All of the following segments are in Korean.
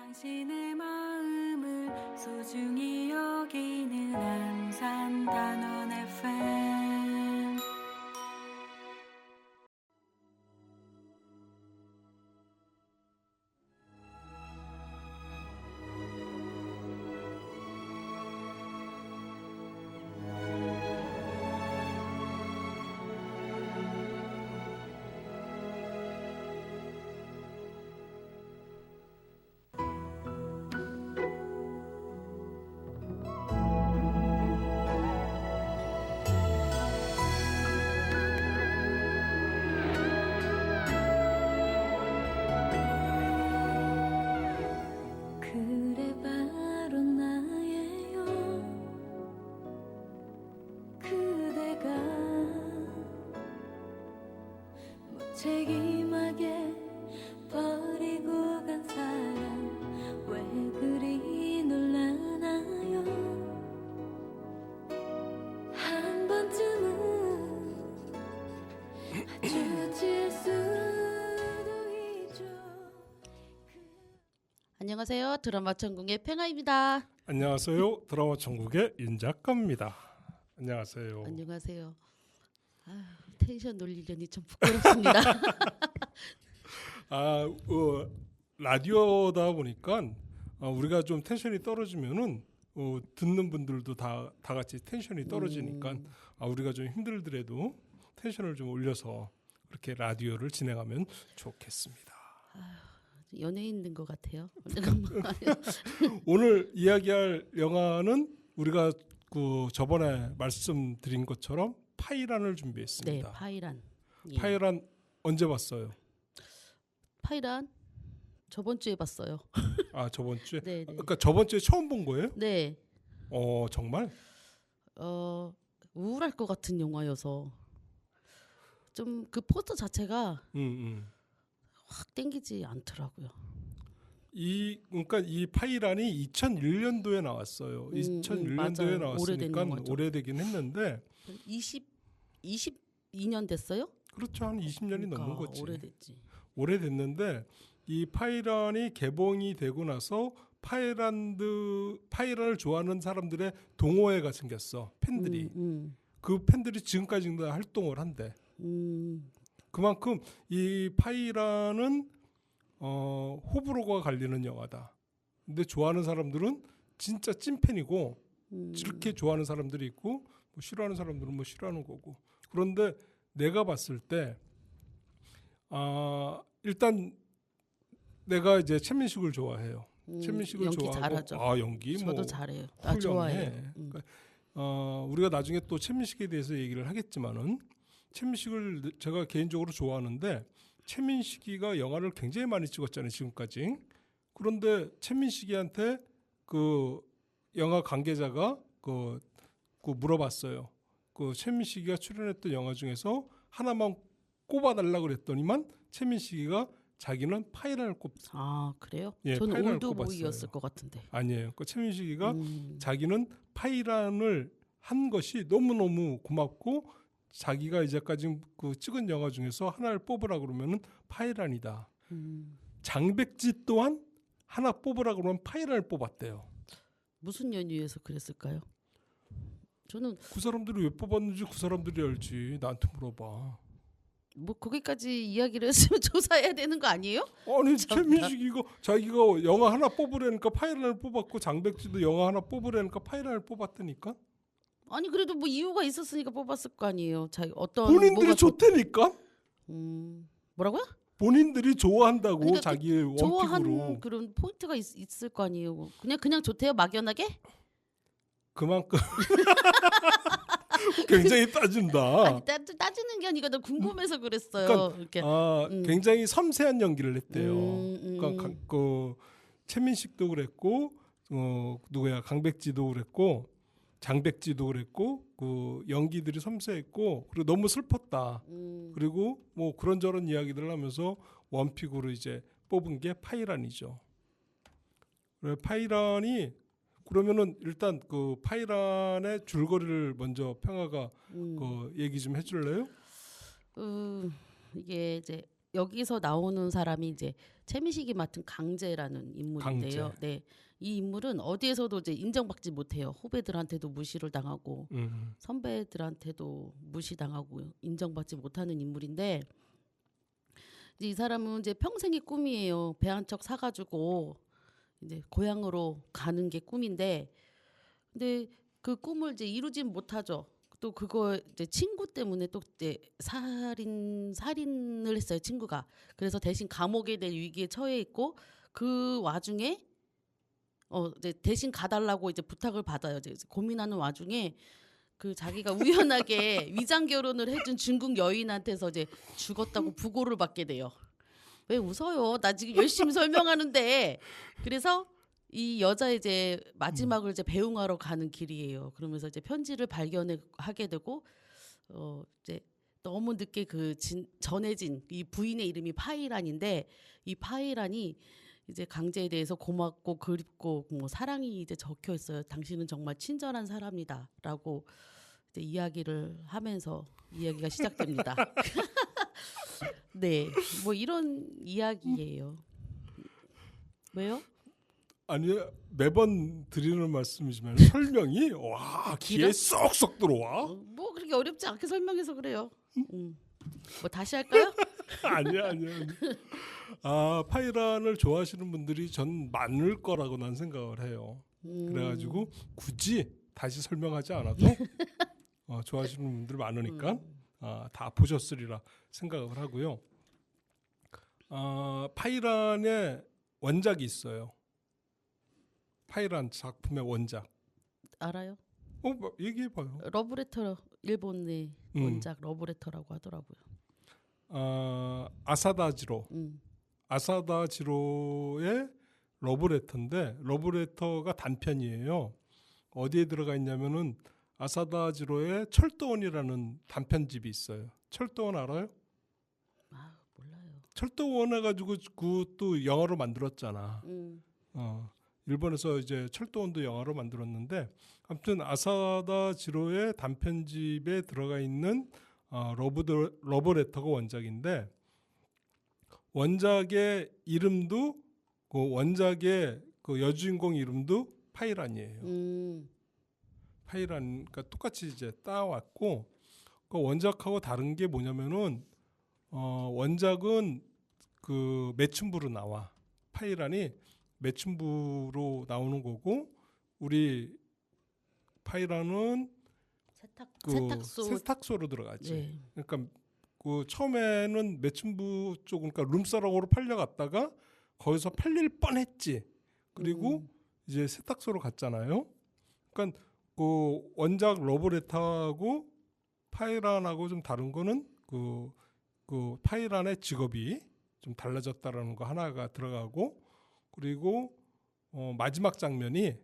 당신의 마음을 소중히 여기는 안산 단원 FM. 그래 바로 나예요. 그대가 무책임하게 버리고 간 사람 왜 그리 놀라나요? 한 번쯤은 마주칠 수도 있죠. 안녕하세요. 드라마 천국의 팽아입니다. 안녕하세요. 드라마 천국의 윤 작가입니다. 안녕하세요. 안녕하세요. 텐션 놀리려니 참 부끄럽습니다. 라디오다 보니까 우리가 좀 텐션이 떨어지면은 듣는 분들도 다 같이 텐션이 떨어지니까 우리가 좀 힘들더라도 텐션을 좀 올려서 그렇게 라디오를 진행하면 좋겠습니다. 연예인 된 것 같아요. 오늘 이야기할 영화는 우리가 그 저번에 말씀드린 것처럼 파이란을 준비했습니다. 네, 파이란. 예. 파이란 언제 봤어요? 파이란 저번 주에 봤어요. 저번 주에? 네, 네. 그러니까 저번 주에 처음 본 거예요? 네. 정말? 우울할 것 같은 영화여서 좀 그 포스터 자체가 확 땡기지 않더라고요. 그러니까 이 파이란이 2001년도에 나왔어요. 2001년도에 맞아요. 나왔으니까 오래된 오래되긴 했는데 22년 됐어요? 그렇죠. 한 20년이 넘는 거지. 오래됐지. 오래됐는데 이 파이란이 개봉이 되고 나서 파이란을 좋아하는 사람들의 동호회가 생겼어. 팬들이. 그 팬들이 지금까지도 활동을 한대. 그만큼 이 파이란은 호불호가 갈리는 영화다. 근데 좋아하는 사람들은 진짜 찐팬이고 이렇게 좋아하는 사람들이 있고 뭐 싫어하는 사람들은 뭐 싫어하는 거고. 그런데 내가 봤을 때 일단 내가 이제 최민식을 좋아해요. 최민식을 연기 좋아하고 잘하죠. 연기 저도 뭐 잘해요. 훌륭해. 좋아해요. 그러니까 우리가 나중에 또 최민식에 대해서 얘기를 하겠지만은 최민식을 제가 개인적으로 좋아하는데 최민식이가 영화를 굉장히 많이 찍었잖아요 지금까지. 그런데 최민식이한테 그 영화 관계자가 그 물어봤어요. 그 최민식이가 출연했던 영화 중에서 하나만 꼽아달라고 그랬더니만 최민식이가 자기는 파이란을 꼽았어요. 그래요? 예, 저는 파이란을 올드보이였을 꼽았어요. 것 같은데. 아니에요. 그 최민식이가 자기는 파이란을 한 것이 너무너무 고맙고 자기가 이제까지 그 찍은 영화 중에서 하나를 뽑으라 그러면은 파이란이다. 장백지 또한 하나 뽑으라 그러면 파이란을 뽑았대요. 무슨 연유에서 그랬을까요? 저는 그 사람들이 왜 뽑았는지 그 사람들이 알지. 나한테 물어봐. 뭐 거기까지 이야기를 했으면 조사해야 되는 거 아니에요? 아니 최민식이가 자기가 영화 하나 뽑으려니까 파이란을 뽑았고 장백지도 영화 하나 뽑으려니까 파이란을 뽑았다니까. 아니 그래도 뭐 이유가 있었으니까 뽑았을 거 아니에요. 자기 어떤 본인들이 좋다니까. 뭐라고요? 본인들이 좋아한다고 그러니까 자기 좋아하는 원픽으로. 그런 포인트가 있을 거 아니에요. 그냥 좋대요 막연하게? 그만큼 굉장히 따진다. 아니, 따지는 게 아니라 나 궁금해서 그랬어요. 그러니까, 이렇게. 굉장히 섬세한 연기를 했대요. 그러니까 최민식도 그랬고 누구야 강백지도 그랬고 장백지도 그랬고 그 연기들이 섬세했고 그리고 너무 슬펐다. 그리고 뭐 그런저런 이야기들을 하면서 원픽으로 이제 뽑은 게 파이란이죠. 파이란이 그러면은 일단 그 파이란의 줄거리를 먼저 평화가 그 얘기 좀 해줄래요? 이게 이제 여기서 나오는 사람이 이제 최민식이 맡은 강재라는 인물인데요. 강재. 네, 이 인물은 어디에서도 이제 인정받지 못해요. 후배들한테도 무시를 당하고 선배들한테도 무시당하고 인정받지 못하는 인물인데 이제 이 사람은 이제 평생의 꿈이에요. 배 한 척 사가지고 이제 고향으로 가는 게 꿈인데 근데 그 꿈을 이제 이루진 못하죠. 또 그거 이제 친구 때문에 또 이제 살인을 했어요 친구가. 그래서 대신 감옥에 될 위기에 처해 있고 그 와중에 이제 대신 가달라고 이제 부탁을 받아요. 이제 고민하는 와중에 그 자기가 우연하게 위장 결혼을 해준 중국 여인한테서 이제 죽었다고 부고를 받게 돼요. 왜 웃어요? 나 지금 열심히 설명하는데. 그래서 이 여자 이제 마지막을 이제 배웅하러 가는 길이에요. 그러면서 이제 편지를 발견하게 되고 이제 너무 늦게 전해진 이 부인의 이름이 파이란인데 이 파이란이 이제 강제에 대해서 고맙고 그립고 뭐 사랑이 이제 적혀 있어요. 당신은 정말 친절한 사람이다라고 이제 이야기를 하면서 이야기가 시작됩니다. 네, 뭐 이런 이야기예요. 왜요? 아니 매번 드리는 말씀이지만 설명이 와 귀에 쏙쏙 들어와. 뭐 그렇게 어렵지 않게 설명해서 그래요. 뭐 다시 할까요? 아니야. 아 파이란을 좋아하시는 분들이 전 많을 거라고 난 생각을 해요. 그래가지고 굳이 다시 설명하지 않아도 좋아하시는 분들 많으니까 다 보셨으리라 생각을 하고요. 파이란의 원작이 있어요. 파이란 작품의 원작 알아요? 뭐 얘기해봐요. 러브레터 일본의 원작 러브레터라고 하더라고요. 아사다 지로의 러브레터인데 러브레터가 단편이에요. 어디에 들어가 있냐면은 아사다 지로의 철도원이라는 단편집이 있어요. 철도원 알아요? 아 몰라요. 철도원 해가지고 그것도 영화로 만들었잖아. 일본에서 이제 철도원도 영화로 만들었는데 아무튼 아사다 지로의 단편집에 들어가 있는 러브레터가 원작인데 원작의 이름도 그 원작의 그 여주인공 이름도 파이란이에요. 파이란 그러니까 똑같이 이제 따왔고 그 원작하고 다른 게 뭐냐면은 원작은 그 매춘부로 나와. 파이란이 매춘부로 나오는 거고 우리 파이란은 세탁소로 들어가지. 네. 그러니까 그 처음에는 매춘부 쪽 그러니까 룸사롱으로 팔려갔다가 거기서 팔릴 뻔했지. 그리고 이제 세탁소로 갔잖아요. 그러니까 그 원작 러브레터하고 파이란하고 좀 다른 거는 그 파이란의 직업이 좀 달라졌다라는 거 하나가 들어가고 그리고 마지막 장면이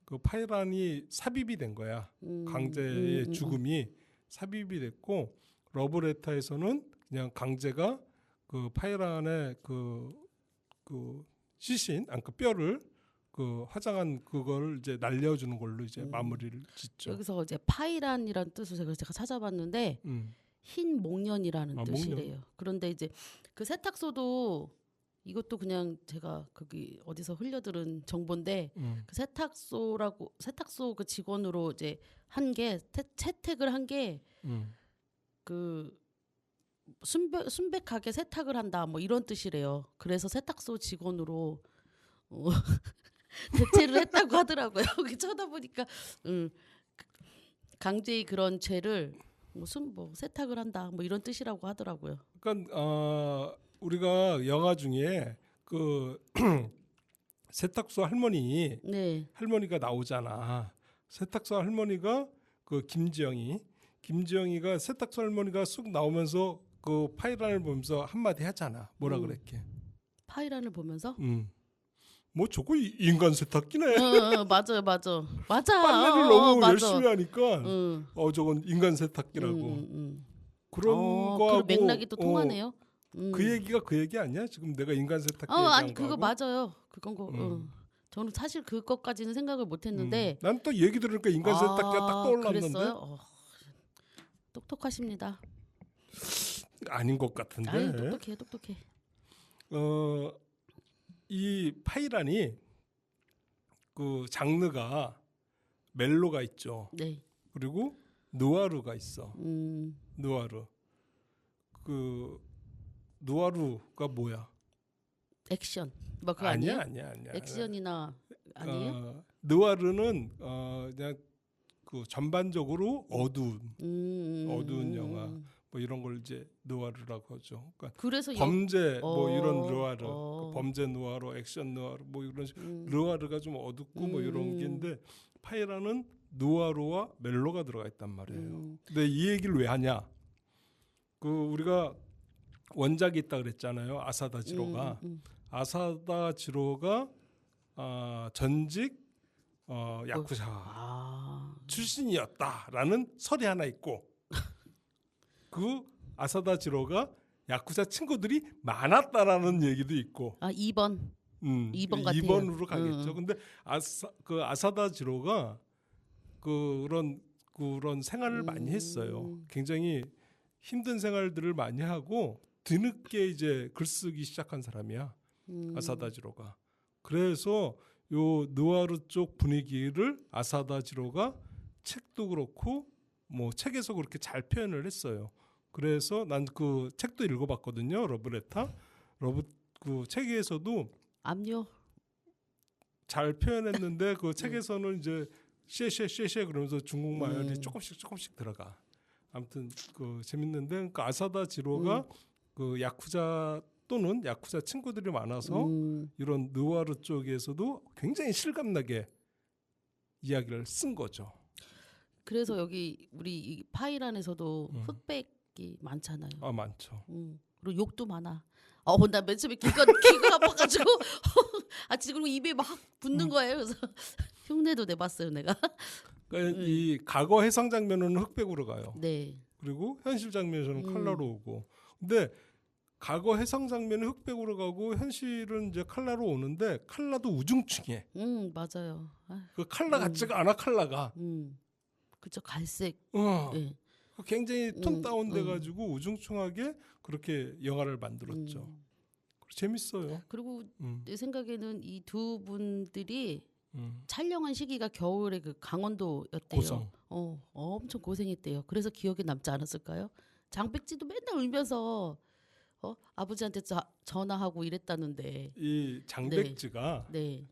그 파이란이 삽입이 된 거야. 강제의 죽음이 삽입이 됐고 러브레터에서는 그냥 강제가 그 파이란의 그 시신, 그 뼈를 그 화장한 그걸 이제 날려주는 걸로 이제 마무리를 짓죠. 여기서 이제 파이란이라는 뜻을 제가 찾아봤는데 흰 목련이라는 뜻이래요. 목련. 그런데 이제 그 세탁소도 이것도 그냥 제가 거기 어디서 흘려들은 정보인데 그 세탁소 그 직원으로 이제 한 게 채택을 한 게 그 순백하게 세탁을 한다 뭐 이런 뜻이래요. 그래서 세탁소 직원으로 대체를 했다고 하더라고요. 여기 쳐다보니까 강제의 그런 죄를 무슨 뭐 세탁을 한다 뭐 이런 뜻이라고 하더라고요. 그러니까 우리가 영화 중에 그 세탁소 할머니가 나오잖아. 세탁소 할머니가 그 김지영이가 세탁소 할머니가 쑥 나오면서 그 파이란을 보면서 한마디 하잖아. 뭐라 그랬게? 파이란을 보면서? 뭐 저거 인간 세탁기네. 맞아. 빨래를 너무 열심히 하니까 저건 인간 세탁기라고. 그런 거하고 그 맥락이 또 통하네요. 그 얘기가 그 얘기 아니야? 지금 내가 인간 세탁기 아니 그거 맞아요. 저는 사실 그것까지는 생각을 못했는데 난 또 얘기 들으니까 인간 세탁기가 딱 떠올랐는데. 그랬어요? 똑똑하십니다. 아닌 것 같은데. 아유, 똑똑해. 이 파이란이 그 장르가 멜로가 있죠. 네. 그리고 누아르가 있어. 음. 누아르. 그 누아르가 뭐야? 액션. 뭐 그거 아니야. 아니에요? 액션이나 아니에요? 느와르는 그냥 그 전반적으로 어두운 영화 뭐 이런 걸 이제 느와르라고 하죠. 그러니까 그래서 범죄 뭐 이런 느와르, 그 범죄 느와르, 액션 느와르 뭐 이런 느와르가 좀 어둡고 뭐 이런 게인데 파이란은 느와르와 멜로가 들어가 있단 말이에요. 근데 이 얘기를 왜 하냐? 그 우리가 원작이 있다 그랬잖아요. 아사다 지로가. 아사다 지로가 전직 야쿠자 출신이었다라는 설이 하나 있고 그 아사다 지로가 야쿠자 친구들이 많았다라는 얘기도 있고 2번 2번 같아요. 2번으로 가겠죠. 근데 아사다 지로가 그런 생활을 많이 했어요. 굉장히 힘든 생활들을 많이 하고 뒤늦게 이제 글쓰기 시작한 사람이야. 아사다 지로가. 그래서 요 느와르 쪽 분위기를 아사다 지로가 책도 그렇고 뭐 책에서 그렇게 잘 표현을 했어요. 그래서 난 그 책도 읽어봤거든요. 러브레터. 그 책에서도 압류 잘 표현했는데 그 책에서는 이제 쉐쉐쉐쉐 그러면서 중국말이 조금씩 들어가. 아무튼 그 재밌는데 그 아사다 지로가 그 야쿠자 또는 야쿠자 친구들이 많아서 이런 느와르 쪽에서도 굉장히 실감나게 이야기를 쓴 거죠. 그래서 여기 우리 이 파이란에서도 흑백이 많잖아요. 많죠. 그리고 욕도 많아. 나 맨 처음에 귀가 아파가지고 지금 입에 막 붙는 거예요. 그래서 흉내도 내봤어요, 내가. 그러니까 이 과거 해상 장면은 흑백으로 가요. 네. 그리고 현실 장면에서는 컬러로 오고. 근데 과거 해상 장면은 흑백으로 가고 현실은 이제 컬러로 오는데 컬러도 우중충해. 맞아요. 그 컬러 같지가 않아 컬러가. 그쵸, 갈색. 네. 굉장히 톤 다운돼 가지고 우중충하게 그렇게 영화를 만들었죠. 재밌어요. 그리고 내 생각에는 이 두 분들이 촬영한 시기가 겨울에 그 강원도였대요. 고성. 엄청 고생했대요. 그래서 기억에 남지 않았을까요? 장백지도 맨날 울면서 아버지한테 전화하고 이랬다는데. 이 장백지가 네.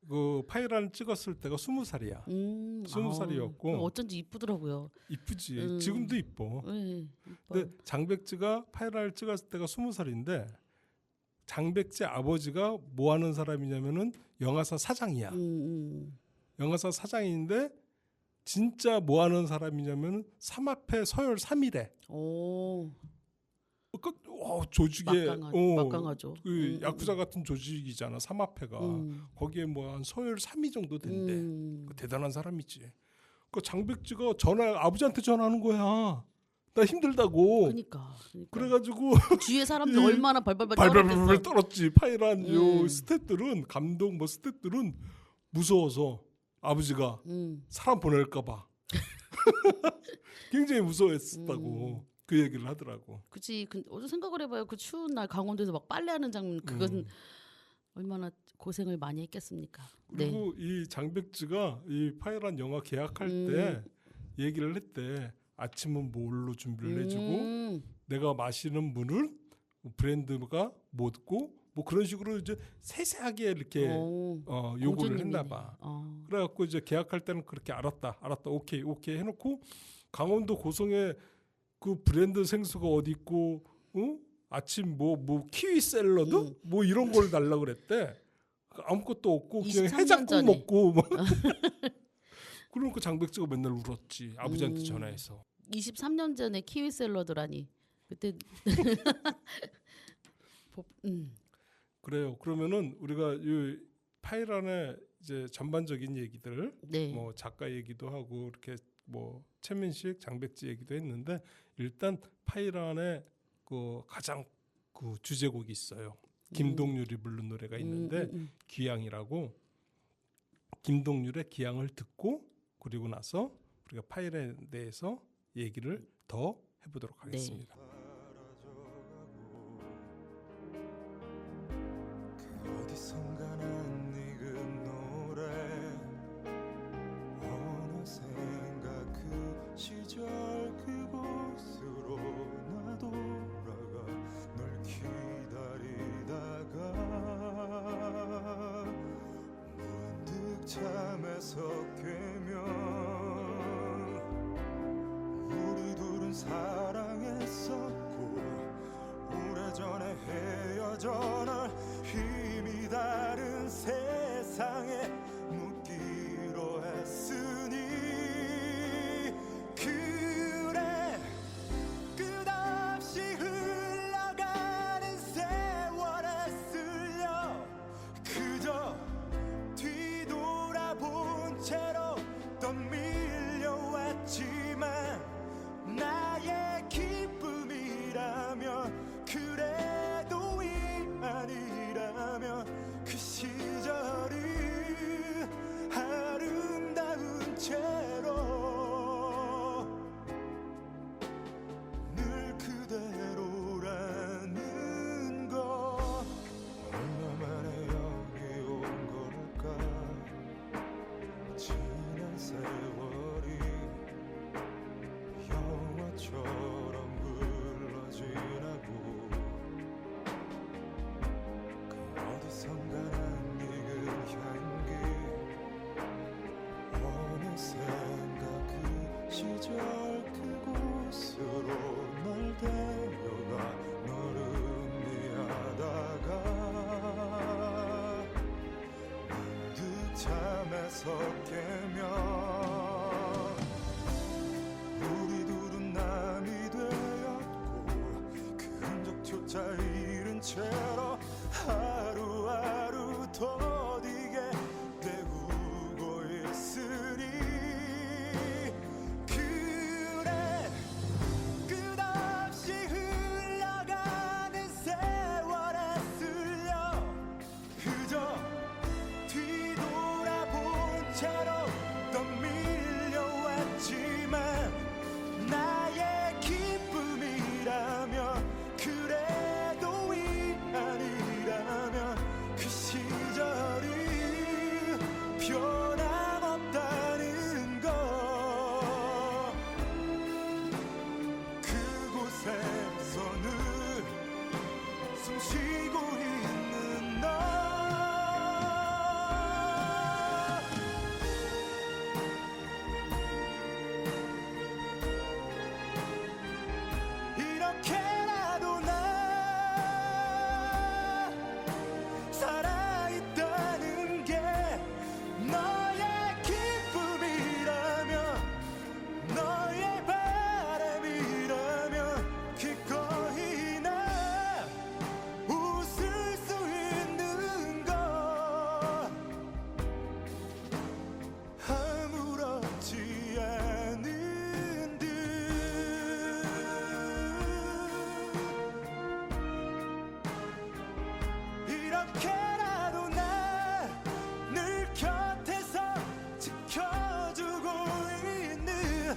그 파이란을 찍었을 때가 20살이야. 20살이었고 어쩐지 이쁘더라고요. 이쁘지. 지금도 이뻐. 네, 근데 장백지가 파이란을 찍었을 때가 20살인데 장백지 아버지가 뭐 하는 사람이냐면은 영화사 사장이야. 영화사 사장인데 진짜 뭐 하는 사람이냐면은 삼합회 서열 3위래. 조직에 막강하죠. 그 야쿠자 같은 조직이잖아. 삼합회가. 거기에 뭐 한 서열 3위 정도 된대. 대단한 사람이지. 그 장백지가 아버지한테 전화하는 거야. 나 힘들다고. 그러니까. 그래가지고 주위에 사람들 얼마나 발발발 떨었지. 파이란 요 스태프들은 감독 뭐 스태프들은 무서워서 아버지가 사람 보낼까봐 굉장히 무서워했었다고 그 얘기를 하더라고. 그치. 어제 생각을 해봐요. 그 추운 날 강원도에서 막 빨래하는 장면 그건 얼마나 고생을 많이 했겠습니까. 그리고 이 장백지가 이 파이란 영화 계약할 때 얘기를 했대. 아침은 뭘로 준비를 해주고 내가 마시는 물을 브랜드가 뭐고 뭐 그런 식으로 이제 세세하게 이렇게 요구를 했나봐. 그래갖고 이제 계약할 때는 그렇게 알았다 오케이 해놓고 강원도 고성에 그 브랜드 생수가 어디 있고 아침 뭐 키위 샐러드 뭐 이런 걸 달라 그랬대. 아무것도 없고 그냥 해장국 먹고 막. 그러니까 장백지가 맨날 울었지. 아버지한테 전화해서. 23년 전에 키위 샐러드라니. 그때 그래요. 그러면은 우리가 이 파이란의 이제 전반적인 얘기들, 뭐 작가 얘기도 하고 이렇게 뭐 최민식, 장백지 얘기도 했는데 일단 파이란의 그 가장 그 주제곡이 있어요. 김동률이 부른 노래가 있는데 귀향이라고. 김동률의 귀향을 듣고 그리고 나서 우리가 파이란에 대해서 얘기를 더 해보도록 하겠습니다. 잠에서 깨면 우리 둘은 사랑했었고 오래전에 헤어져 널 힘이 다른 세상에 묻기로 했으니 그래 끝없이 흘러가는 세월에 쓸려 그저 뒤돌아본 채로 떠밀려왔지만 나의 기쁨이라면 그래도 이 아니라면 그 시절이 아름다운 채로 늘 그대로라는 것 얼마만에 여기 온 걸까 지난 세월이 영화처럼 흘러지나고 그 어디선가 난 익은 향기 어느샌가 그 시절 그곳으로 널 데려가 너를 미하다가 문득 잠에서 깨면 우리 둘은 남이 되었고 그 흔적조차 잃은 채로 하루하루 더디게 때우고 있으니 그래 끝없이 흘러가는 세월에 쓸려 그저 뒤돌아본 채로 떠밀려왔지만 나의 기쁨이라면 그래도 이 아니라면 그 시절이 변함없다는 것 그곳에서 늘 숨쉬고 있는 너 이렇게라도 나 살아있다는 게 너의 기쁨이라면 너의 바람이라면 기꺼이 나 웃을 수 있는 것 아무렇지 않은 듯 이렇게라도 나 늘 곁에서 지켜주고 있는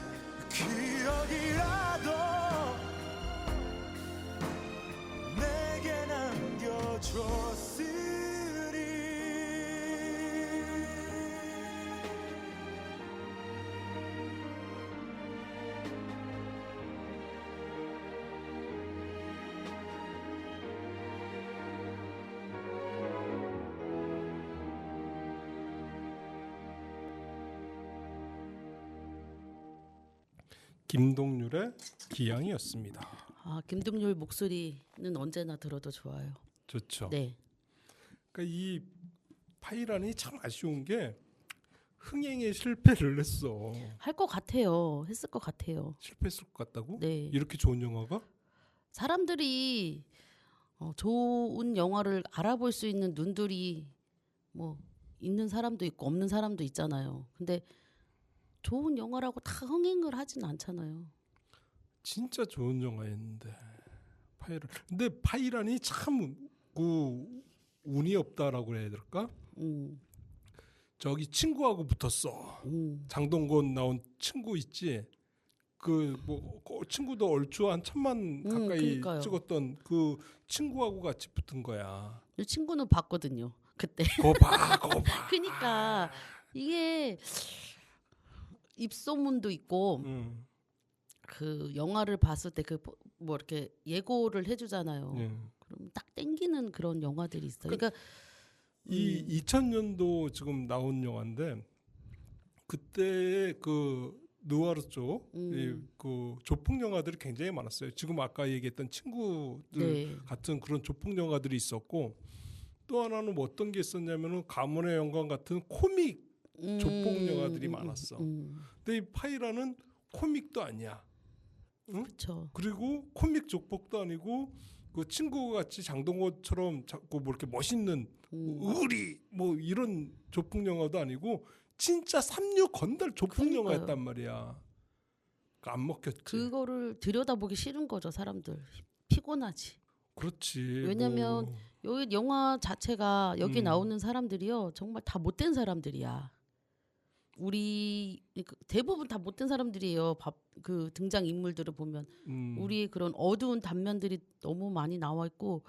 기억이라도 내게 남겨줬으니 김동률의 기양이었습니다. 아, 김동률 목소리는 언제나 들어도 좋아요. 좋죠. 네. 그러니까 이 파이란이 참 아쉬운 게 흥행에 실패를 했어. 할 것 같아요. 했을 것 같아요. 실패했을 것 같다고? 네. 이렇게 좋은 영화가? 사람들이 좋은 영화를 알아볼 수 있는 눈들이 뭐 있는 사람도 있고 없는 사람도 있잖아요. 근데 좋은 영화라고 다 흥행을 하진 않잖아요. 진짜 좋은 영화였는데 파이란. 근데 파이란이 참 운이 없다라고 해야 될까? 저기 친구하고 붙었어. 장동건 나온 친구 있지. 그 뭐 친구도 얼추 한 1,000만 가까이 그러니까요. 찍었던 그 친구하고 같이 붙은 거야. 이 친구는 봤거든요. 그때. 거봐. 그러니까 이게 입소문도 있고 그 영화를 봤을 때 그 뭐 이렇게 예고를 해주잖아요. 그럼 딱 땡기는 그런 영화들이 있어요. 그러니까 이 2000년도 지금 나온 영화인데 그때 그 느와르 쪽, 그 조폭 영화들이 굉장히 많았어요. 지금 아까 얘기했던 친구들 네. 같은 그런 조폭 영화들이 있었고 또 하나는 뭐 어떤 게 있었냐면은 가문의 영광 같은 코믹 조폭 영화들이 많았어. 근데 이 파이라는 코믹도 아니야. 응? 그렇죠. 그리고 코믹 조폭도 아니고 그 친구 같이 장동건처럼 자꾸 뭐 이렇게 멋있는 의리 뭐 이런 조폭 영화도 아니고 진짜 삼류 건달 조폭 그러니까요. 영화였단 말이야. 그러니까 안 먹혔지. 그거를 들여다보기 싫은 거죠, 사람들. 피곤하지. 그렇지. 왜냐면 뭐. 여기 영화 자체가 여기 나오는 사람들이요 정말 다 못된 사람들이야. 우리 대부분 다 못된 사람들이에요. 그 등장 인물들을 보면 우리의 그런 어두운 단면들이 너무 많이 나와 있고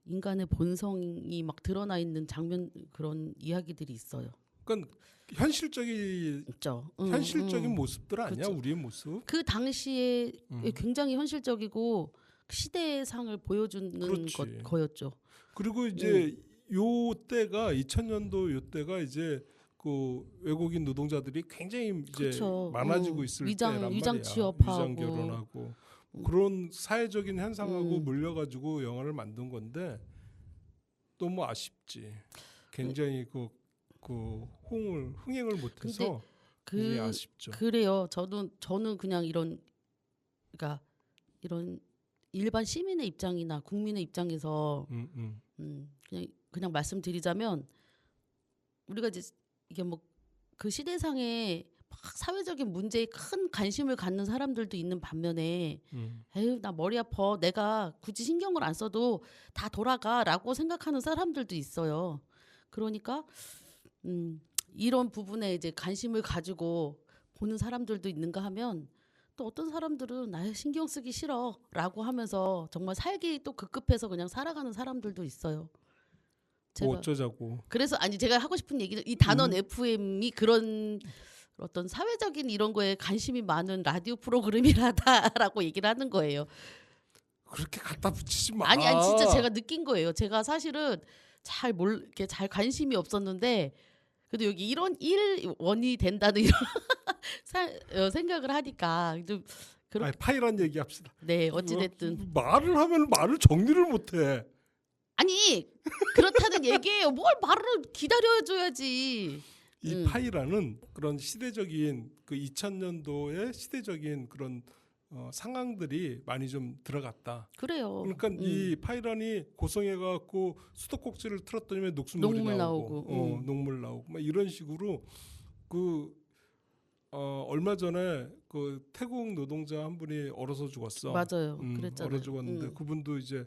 인간의 본성이 막 드러나 있는 장면 그런 이야기들이 있어요. 그러니까 현실적인 있죠. 현실적인 모습들 아니야 그렇죠. 우리의 모습. 그 당시에 굉장히 현실적이고 시대의 상을 보여주는 그렇지. 거였죠. 그리고 이제 요 때가 2000년도 요 때가 이제 그 외국인 노동자들이 굉장히 이제 그쵸. 많아지고 있을 때란 말이야. 위장 취업하고. 위장 결혼하고 그런 사회적인 현상하고 물려가지고 영화를 만든 건데 너무 아쉽지. 굉장히 그 흥행을 못해서 굉장히 아쉽죠. 그래요. 저는 그냥 그러니까 이런 일반 시민의 입장이나 국민의 입장에서 그냥 말씀드리자면 우리가 이제 이게 뭐 그 시대상에 막 사회적인 문제에 큰 관심을 갖는 사람들도 있는 반면에 에휴 나 머리 아파 내가 굳이 신경을 안 써도 다 돌아가라고 생각하는 사람들도 있어요. 그러니까 이런 부분에 이제 관심을 가지고 보는 사람들도 있는가 하면 또 어떤 사람들은 나 신경 쓰기 싫어라고 하면서 정말 살기 또 급급해서 그냥 살아가는 사람들도 있어요. 뭐 어쩌자고. 그래서 아니 제가 하고 싶은 얘기는 이 단원 FM이 그런 어떤 사회적인 이런 거에 관심이 많은 라디오 프로그램이라다라고 얘기를 하는 거예요. 그렇게 갖다 붙이지 마. 아니 진짜 제가 느낀 거예요. 제가 사실은 이렇게 잘 관심이 없었는데 그래도 여기 이런 일원이 된다는 이런 생각을 하니까 좀 아니, 파이란 얘기합시다. 네 어찌됐든 말을 하면 말을 정리를 못해. 아니 그렇다는 얘기예요. 뭘 말을 기다려줘야지. 이 파이라는 그런 시대적인 그 2000년도의 시대적인 그런 상황들이 많이 좀 들어갔다. 그래요. 그러니까 이 파이란이 고성해 갖고 수도꼭지를 틀었더니 녹슬물이 녹물 나오고 녹물 나오고 막 이런 식으로 그 얼마 전에 그 태국 노동자 한 분이 얼어서 죽었어. 맞아요. 그랬잖아요. 얼어 죽었는데 그분도 이제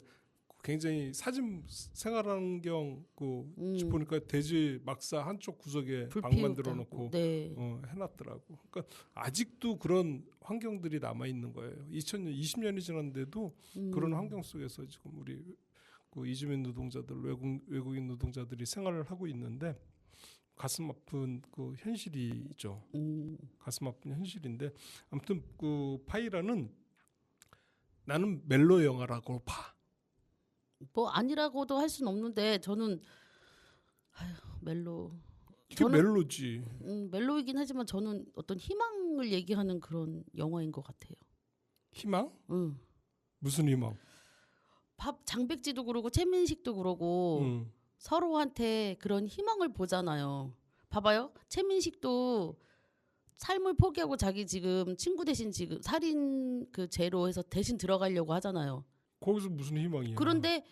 굉장히 사진 생활환경 보니까 돼지 막사 한쪽 구석에 불 방 피웠다고. 만들어 놓고 네. 해놨더라고. 그러니까 아직도 그런 환경들이 남아 있는 거예요. 2000년, 20년이 지났는데도 그런 환경 속에서 지금 우리 그 이주민 노동자들, 외국인 노동자들이 생활을 하고 있는데 가슴 아픈 그 현실이죠. 가슴 아픈 현실인데 아무튼 그 파이라는 나는 멜로 영화라고 봐. 뭐 아니라고도 할 수는 없는데 저는 멜로. 이게 멜로지. 멜로이긴 하지만 저는 어떤 희망을 얘기하는 그런 영화인 것 같아요. 희망? 무슨 희망? 장백지도 그러고 최민식도 그러고 서로한테 그런 희망을 보잖아요. 봐봐요. 최민식도 삶을 포기하고 자기 지금 친구 대신 지금 살인 그 죄로 해서 대신 들어가려고 하잖아요. 거기서 무슨 희망이야? 그런데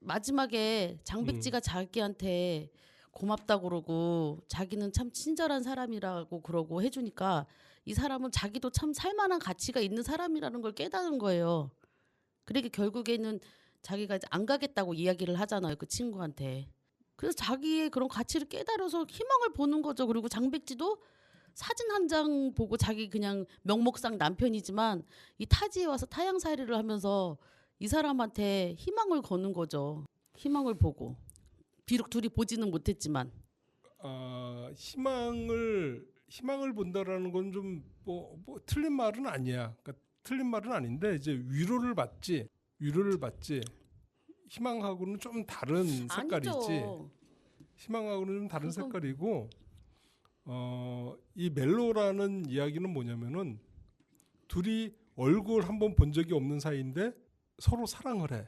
마지막에 장백지가 자기한테 고맙다 그러고 자기는 참 친절한 사람이라고 그러고 해주니까 이 사람은 자기도 참 살만한 가치가 있는 사람이라는 걸 깨닫는 거예요. 그러니까 결국에는 자기가 이제 안 가겠다고 이야기를 하잖아요. 그 친구한테. 그래서 자기의 그런 가치를 깨달아서 희망을 보는 거죠. 그리고 장백지도 사진 한 장 보고 자기 그냥 명목상 남편이지만 이 타지에 와서 타향살이를 하면서 이 사람한테 희망을 거는 거죠. 희망을 보고. 비록 둘이 보지는 못했지만. 희망을 본다라는 건 좀 뭐 틀린 말은 아니야. 그러니까 틀린 말은 아닌데 이제 위로를 받지. 희망하고는 좀 다른 색깔이지. 아니죠. 희망하고는 좀 다른 그건- 색깔이고 이 멜로라는 이야기는 뭐냐면은 둘이 얼굴 한번 본 적이 없는 사이인데 서로 사랑을 해.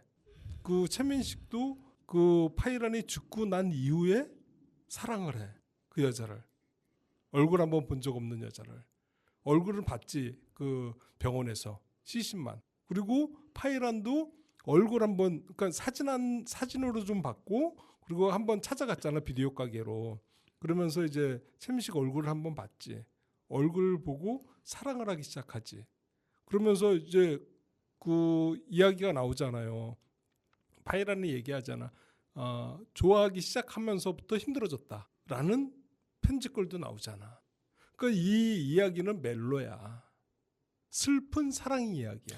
그 최민식도 그 파이란이 죽고 난 이후에 사랑을 해. 그 여자를. 얼굴 한번 본 적 없는 여자를. 얼굴은 봤지. 그 병원에서 시신만. 그리고 파이란도 얼굴 한번 그러니까 사진으로 좀 봤고 그리고 한번 찾아갔잖아. 비디오 가게로. 그러면서 이제 최민식 얼굴을 한번 봤지. 얼굴 보고 사랑을 하기 시작하지. 그러면서 이제 그 이야기가 나오잖아요. 파이란이 얘기하잖아. 좋아하기 시작하면서부터 힘들어졌다라는 편지글도 나오잖아. 그러니까 이 이야기는 멜로야. 슬픈 사랑 이야기야.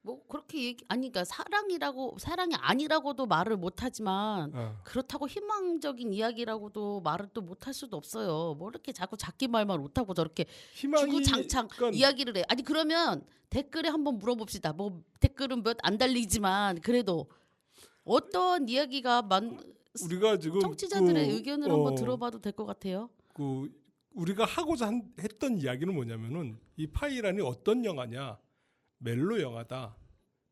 뭐 그렇게 아니 그러니까 사랑이 아니라고도 말을 못하지만 그렇다고 희망적인 이야기라고도 말을 또 못할 수도 없어요. 뭐 이렇게 자꾸 자기 말만 못하고 저렇게 희망이 주구장창 그러니까 이야기를 해. 아니 그러면 댓글에 한번 물어봅시다. 뭐 댓글은 몇 안 달리지만 그래도 어떤 이야기가 우리가 지금 청취자들의 그, 의견을 한번 들어봐도 될 것 같아요. 그 우리가 하고자 했던 이야기는 뭐냐면은 이 파이란이 어떤 영화냐? 멜로 영화다.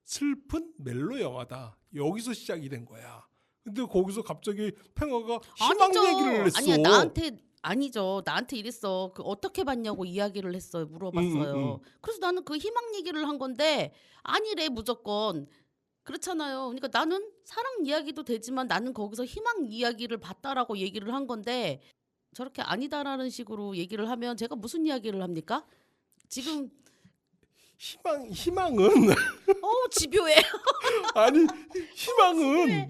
슬픈 멜로 영화다. 여기서 시작이 된 거야. 근데 거기서 갑자기 팽화가 희망 아니죠. 얘기를 했어. 아니야 나한테 아니죠. 나한테 이랬어. 그 어떻게 봤냐고 이야기를 했어요. 물어봤어요. 그래서 나는 그 희망 얘기를 한 건데 아니래 무조건. 그렇잖아요. 그러니까 나는 사랑 이야기도 되지만 나는 거기서 희망 이야기를 봤다라고 얘기를 한 건데 저렇게 아니다라는 식으로 얘기를 하면 제가 무슨 이야기를 합니까? 지금 희망은 집요해. 아니 희망은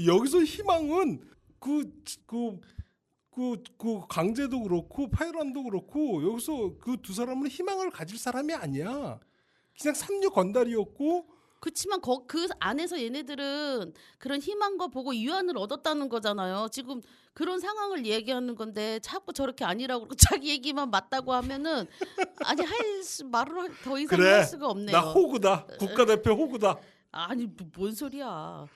여기서 희망은 그 강제도 그렇고 파이란도 그렇고 여기서 그 두 사람은 희망을 가질 사람이 아니야. 그냥 삼류 건달이었고 그렇지만 그 안에서 얘네들은 그런 희망과 보고 유안을 얻었다는 거잖아요. 지금 그런 상황을 얘기하는 건데 자꾸 저렇게 아니라고 그러고 자기 얘기만 맞다고 하면은 아니 말을 더 이상 그래. 할 수가 없네요. 나 호구다. 국가대표 호구다. 아니 뭔 소리야.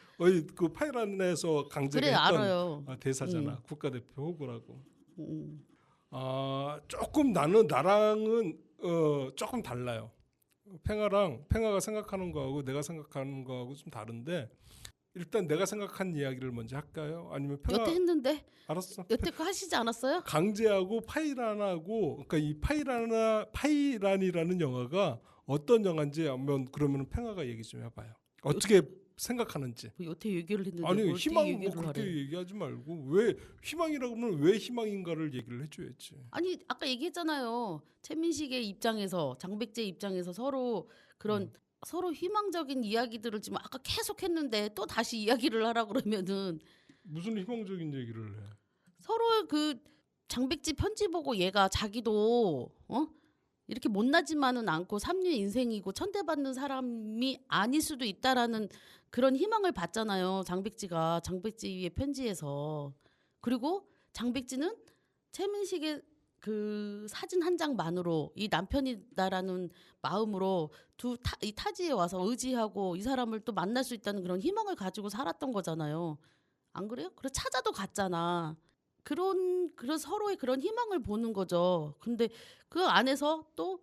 그 파이란에서 강제가 그래 했던 알아요. 대사잖아. 국가대표 호구라고. 음. 조금 나랑은 조금 달라요. 팽아가 생각하는 거하고 내가 생각하는 거하고 좀 다른데 일단 내가 생각한 이야기를 먼저 할까요? 아니면 팽아 여태 했는데 알았어. 여태 거 하시지 않았어요? 강제하고 파이란하고 그러니까 이 파이란이라는 영화가 어떤 영화인지 한번 그러면 팽아가 얘기 좀 해봐요. 어떻게 생각하는지. 뭐 여태 얘기를 했는데 아니 뭘 희망 뒤에 뭐 얘기를 그렇게 하래. 얘기하지 말고 왜 희망이라고 하면 왜 희망인가를 얘기를 해줘야지. 아니 아까 얘기했잖아요. 최민식의 입장에서 장백제 입장에서 서로 그런 서로 희망적인 이야기들을 지금 아까 계속 했는데 또 다시 이야기를 하라 그러면은 무슨 희망적인 얘기를 해? 서로 그 장백지 편지 보고 얘가 자기도 이렇게 못나지만은 않고 삼류 인생이고 천대받는 사람이 아닐 수도 있다라는 그런 희망을 받잖아요. 장백지의 편지에서. 그리고 장백지는 최민식의 그 사진 한 장만으로 이 남편이다라는 마음으로 이 타지에 와서 의지하고 이 사람을 또 만날 수 있다는 그런 희망을 가지고 살았던 거잖아요. 안 그래요? 그래서 찾아도 갔잖아. 그런 서로의 그런 희망을 보는 거죠. 근데 그 안에서 또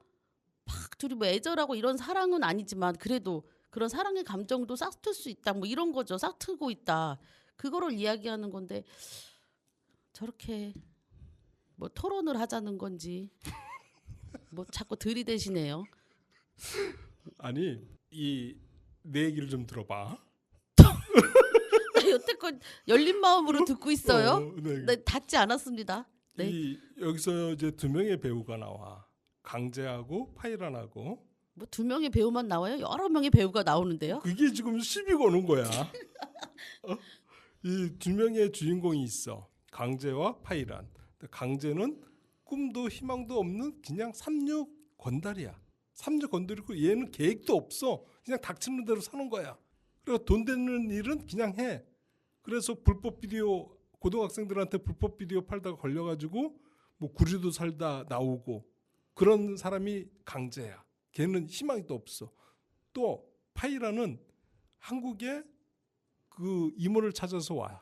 막 둘이 뭐 애절하고 이런 사랑은 아니지만 그래도 그런 사랑의 감정도 싹틀 수 있다. 뭐 이런 거죠. 싹트고 있다. 그거를 이야기하는 건데 저렇게 뭐 토론을 하자는 건지 뭐 자꾸 들이대시네요. 아니 내 얘기를 좀 들어봐. 여태껏 열린 마음으로 듣고 있어요. 네. 네, 닫지 않았습니다. 네. 여기서 이제 두 명의 배우가 나와. 강제하고 파이란하고. 뭐 두 명의 배우만 나와요? 여러 명의 배우가 나오는데요. 그게 지금 시비 거는 거야. 이 두 명의 주인공이 있어. 강제와 파이란. 강제는 꿈도 희망도 없는 그냥 삼류 건달이야. 삼류 건달이고 얘는 계획도 없어. 그냥 닥치는 대로 사는 거야. 그리고 돈 되는 일은 그냥 해. 그래서 불법 비디오 고등학생들한테 불법 비디오 팔다가 걸려가지고 뭐 구리도 살다 나오고 그런 사람이 강제야. 걔는 희망이 또 없어. 또 파이란은 한국에 그 이모를 찾아서 와.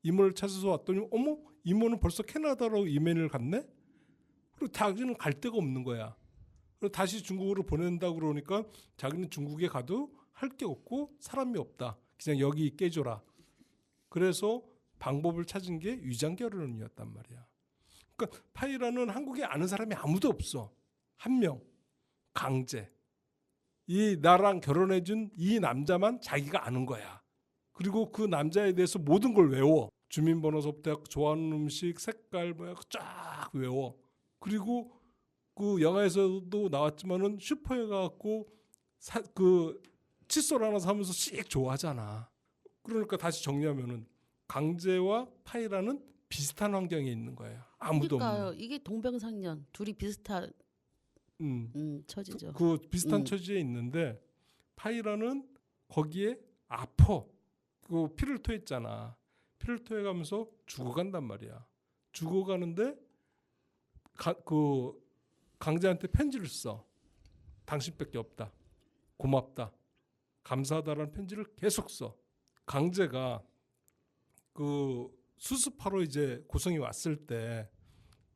이모를 찾아서 왔더니 어머 이모는 벌써 캐나다로 이민을 갔네. 그리고 자기는 갈 데가 없는 거야. 그리고 다시 중국으로 보낸다 그러니까 자기는 중국에 가도 할 게 없고 사람이 없다. 그냥 여기 있게 해줘라. 그래서 방법을 찾은 게 위장 결혼이었단 말이야. 그러니까 파이라는 한국에 아는 사람이 아무도 없어. 한 명. 강제. 이 나랑 결혼해준 이 남자만 자기가 아는 거야. 그리고 그 남자에 대해서 모든 걸 외워. 주민번호서부터 좋아하는 음식, 색깔 뭐야 쫙 외워. 그리고 그 영화에서도 나왔지만은 슈퍼에 가갖고 그 칫솔 하나 사면서 씩 좋아하잖아. 그러니까 다시 정리하면은 강제와 파이라는 비슷한 환경에 있는 거예요. 아무도 그러니까요. 없는. 이게 동병상련 둘이 비슷한 처지죠. 그 비슷한 처지에 있는데 파이라는 거기에 아파. 그 피를 토했잖아. 피를 토해가면서 죽어간단 말이야. 죽어가는데 그 강제한테 편지를 써. 당신밖에 없다. 고맙다. 감사하다라는 편지를 계속 써. 강제가 그 수습하러 이제 고성이 왔을 때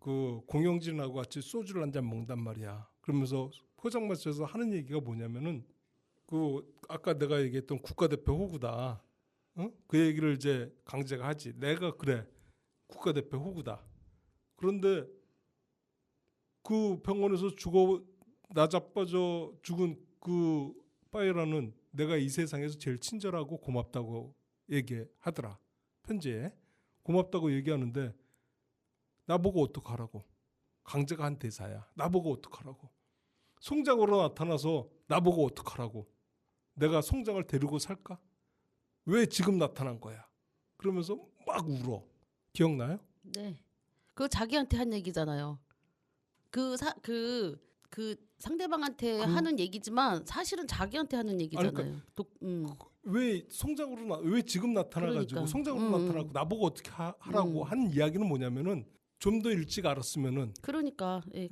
그 공영진하고 같이 소주를 한 잔 먹는단 말이야. 그러면서 포장마차에서 하는 얘기가 뭐냐면은 그 아까 내가 얘기했던 국가대표 호구다. 어? 그 얘기를 이제 강제가 하지. 내가 그래 국가대표 호구다. 그런데 그 병원에서 나자빠져 죽은 그 파이라는 내가 이 세상에서 제일 친절하고 고맙다고 얘기하더라. 편지에 고맙다고 얘기하는데 나보고 어떡하라고. 강제가 한 대사야. 나보고 어떡하라고. 송장으로 나타나서 나보고 어떡하라고. 내가 송장을 데리고 살까? 왜 지금 나타난 거야? 그러면서 막 울어. 기억나요? 네. 그거 자기한테 한 얘기잖아요. 그 상대방한테 하는 얘기지만 사실은 자기한테 하는 얘기잖아요. 왜 송장으로 왜 지금 나타나가지고 그러니까. 송장으로 나타나고 나보고 어떻게 하라고 하는 이야기는 뭐냐면은 좀 더 일찍 알았으면은 그러니까 예.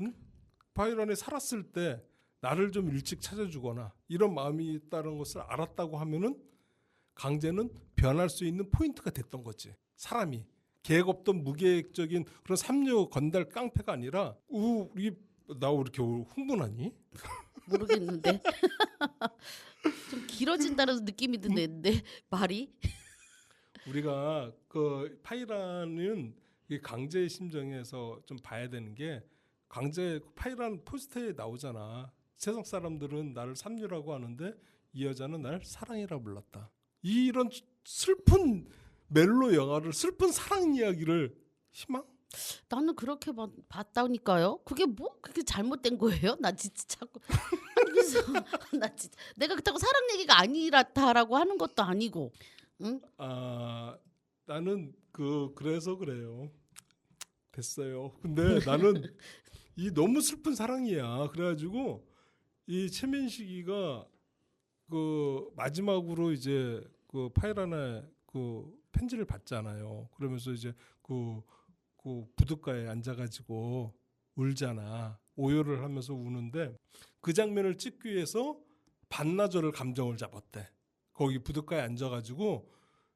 바이런에 살았을 때 나를 좀 일찍 찾아주거나 이런 마음이 있다는 것을 알았다고 하면은 강제는 변할 수 있는 포인트가 됐던 거지. 사람이 계획 없던 무계획적인 그런 삼류 건달 깡패가 아니라 우리 나 왜 이렇게 흥분하니? 모르겠는데 좀 길어진다는 느낌이 드는데 말이 우리가 그 파이라는 이 강제의 심정에서 좀 봐야 되는 게 강제 파이란 포스터에 나오잖아. 세상 사람들은 나를 삼류라고 하는데 이 여자는 날 사랑이라 불렀다. 이런 슬픈 멜로 영화를 슬픈 사랑 이야기를 희망? 나는 그렇게 봤다니까요. 그게 잘못된 거예요? 나 진짜 자꾸 그래서 나 진짜 내가 그렇다고 사랑 얘기가 아니라다라고 하는 것도 아니고, 응? 나는 그래서 그래요. 됐어요. 근데 나는 이 너무 슬픈 사랑이야. 그래가지고 이 최민식이가 그 마지막으로 이제 그 파이란의 그 편지를 받잖아요. 그러면서 이제 그 부둣가에 앉아가지고 울잖아. 오열을 하면서 우는데 그 장면을 찍기 위해서 반나절을 감정을 잡았대. 거기 부둣가에 앉아가지고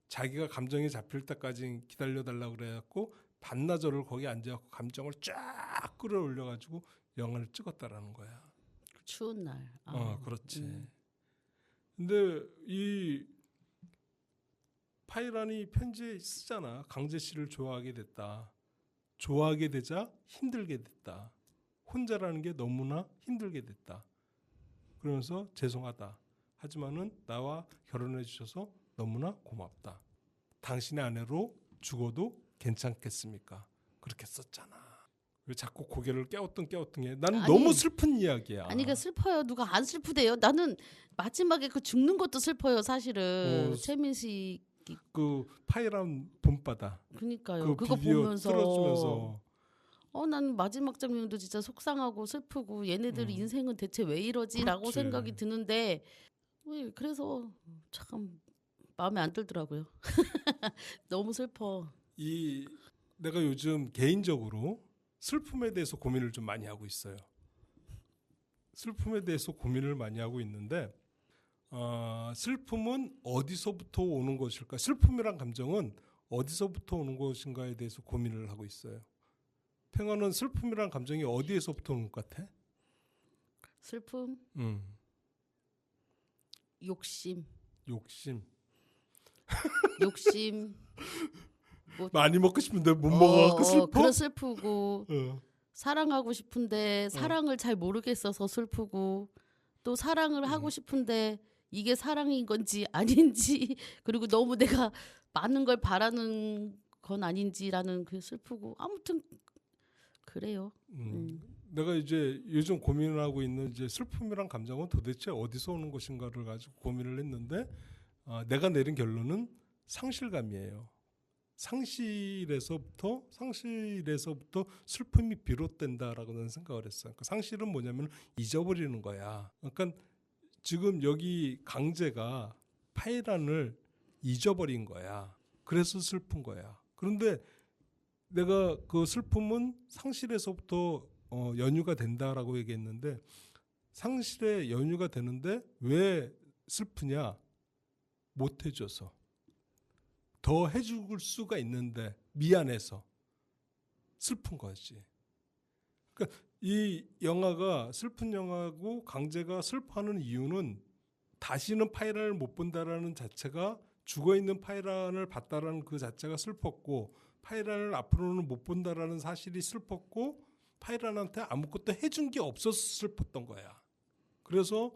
자기가 감정이 잡힐 때까지 기다려달라고 그래갖고 반나절을 거기 앉아갖고 감정을 쫙 끌어올려가지고 영화를 찍었다라는 거야. 추운 날. 그렇지. 근데 이 파이란이 편지에 쓰잖아. 강제 씨를 좋아하게 됐다. 좋아하게 되자 힘들게 됐다. 혼자라는 게 너무나 힘들게 됐다. 그러면서 죄송하다. 하지만은 나와 결혼해 주셔서 너무나 고맙다. 당신의 아내로 죽어도 괜찮겠습니까? 그렇게 썼잖아. 왜 자꾸 고개를 깨우뚱깨우뚱해? 나는 아니, 너무 슬픈 이야기야. 아니 그 슬퍼요. 누가 안 슬프대요? 나는 마지막에 그 죽는 것도 슬퍼요. 사실은 최민식 그 파이란 봄바다. 그러니까요. 그 그거 비디오 보면서 틀어주면서 난 마지막 장면도 진짜 속상하고 슬프고 얘네들 인생은 대체 왜 이러지라고 그렇지. 생각이 드는데 그래서 참 마음에 안 들더라고요. 너무 슬퍼. 내가 요즘 개인적으로 슬픔에 대해서 고민을 좀 많이 하고 있어요. 슬픔에 대해서 고민을 많이 하고 있는데 슬픔은 어디서부터 오는 것일까? 슬픔이란 감정은 어디서부터 오는 것인가에 대해서 고민을 하고 있어요. 팽아는 슬픔이란 감정이 어디에서부터 오는 것 같아? 슬픔, 욕심, 욕심. 뭐 많이 먹고 싶은데 못 먹어갖고 슬퍼? 그런 슬프고 어. 사랑하고 싶은데 사랑을 잘 모르겠어서 슬프고 또 사랑을 하고 싶은데 이게 사랑인 건지 아닌지 그리고 너무 내가 많은 걸 바라는 건 아닌지라는 그 슬프고 아무튼 그래요. 내가 이제 요즘 고민을 하고 있는 이제 슬픔이란 감정은 도대체 어디서 오는 것인가를 가지고 고민을 했는데 내가 내린 결론은 상실감이에요. 상실에서부터 슬픔이 비롯된다라고 는 생각을 했어요. 그 상실은 뭐냐면 잊어버리는 거야. 그러니까 지금 여기 강제가 파이란을 잊어버린 거야. 그래서 슬픈 거야. 그런데 내가 그 슬픔은 상실에서부터 연유가 된다라고 얘기했는데 상실에 연유가 되는데 왜 슬프냐? 못 해줘서. 더 해줄 수가 있는데 미안해서 슬픈 거지. 그러니까 이 영화가 슬픈 영화고 강제가 슬퍼하는 이유는 다시는 파이란을 못 본다라는 자체가 죽어있는 파이란을 봤다라는 그 자체가 슬펐고 파이란을 앞으로는 못 본다라는 사실이 슬펐고 파이란한테 아무것도 해준 게 없어서 슬펐던 거야. 그래서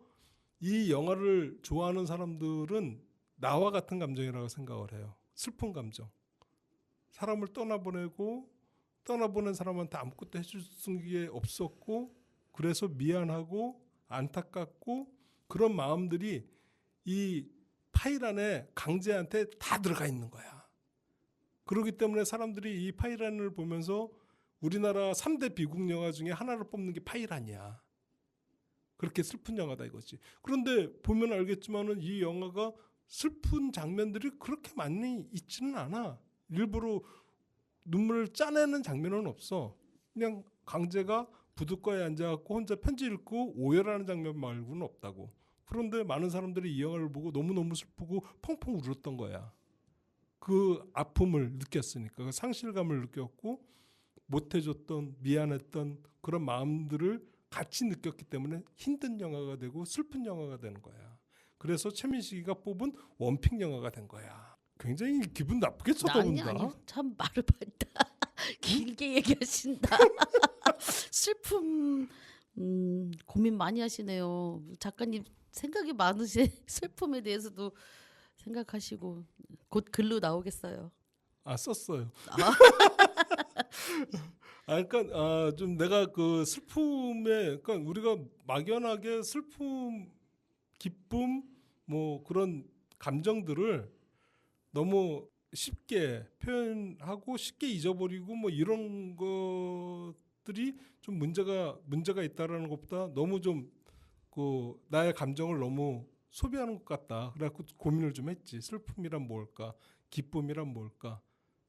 이 영화를 좋아하는 사람들은 나와 같은 감정이라고 생각을 해요. 슬픈 감정. 사람을 떠나보낸 사람한테 아무것도 해줄 게 없었고 그래서 미안하고 안타깝고 그런 마음들이 이 파이란의 강제한테 다 들어가 있는 거야. 그렇기 때문에 사람들이 이 파이란을 보면서 우리나라 3대 비국 영화 중에 하나를 뽑는 게 파이란이야. 그렇게 슬픈 영화다 이거지. 그런데 보면 알겠지만은 이 영화가 슬픈 장면들이 그렇게 많이 있지는 않아. 일부러 눈물을 짜내는 장면은 없어. 그냥 강제가 부둣가에 앉아갖고 혼자 편지 읽고 오열하는 장면 말고는 없다고. 그런데 많은 사람들이 이 영화를 보고 너무너무 슬프고 펑펑 울었던 거야. 그 아픔을 느꼈으니까 그 상실감을 느꼈고 못해줬던 미안했던 그런 마음들을 같이 느꼈기 때문에 힘든 영화가 되고 슬픈 영화가 되는 거야. 그래서 최민식이가 뽑은 원픽 영화가 된 거야. 굉장히 기분 나쁘게 쳐다본다. 아니 참 말을 많다. 길게 얘기하신다. 슬픔 고민 많이 하시네요. 작가님 생각이 많으신 슬픔에 대해서도 생각하시고 곧 글로 나오겠어요. 썼어요. 그러니까 좀 내가 그 슬픔에 그러니까 우리가 막연하게 슬픔, 기쁨 뭐 그런 감정들을 너무 쉽게 표현하고 쉽게 잊어버리고 뭐 이런 것들이 좀 문제가 있다라는 것보다 너무 좀 그 나의 감정을 너무 소비하는 것 같다. 그래갖고 고민을 좀 했지. 슬픔이란 뭘까? 기쁨이란 뭘까?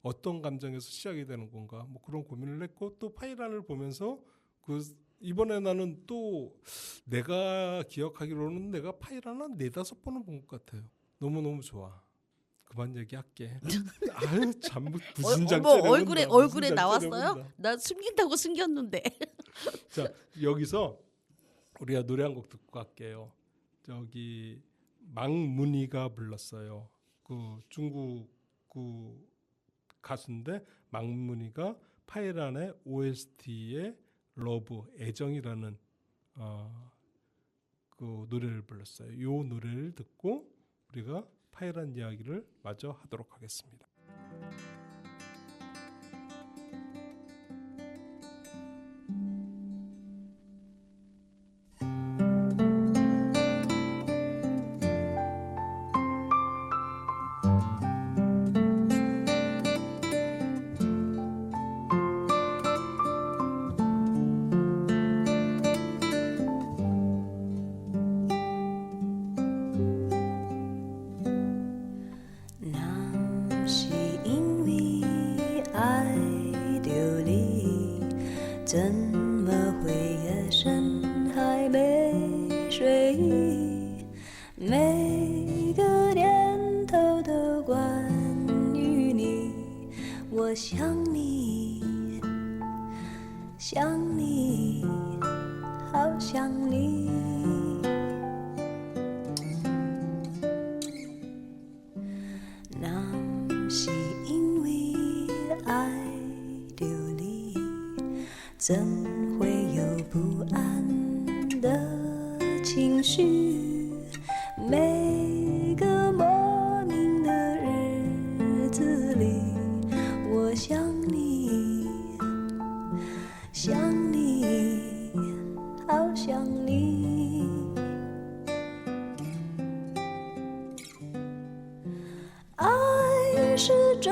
어떤 감정에서 시작이 되는 건가? 뭐 그런 고민을 했고 또 파이란을 보면서 그 이번에 나는 또 내가 기억하기로는 내가 파이란 한 4-5번은 본 것 같아요. 너무너무 좋아. 그만 얘기할게. 아유 참 무슨 얼굴에 나왔어요? 나 숨긴다고 숨겼는데. 자 여기서 우리가 노래 한 곡 듣고 갈게요. 저기 망문이가 불렀어요. 그 중국 그 가수인데 망문이가 파이란의 OST의 러브 애정이라는 그 노래를 불렀어요. 이 노래를 듣고 우리가 파이란 이야기를 마저 하도록 하겠습니다. 我想你，想你，好想你。那是因为爱着你，怎会有不安的情绪？每个莫名的日子里，我想你，想你，好想你。爱是折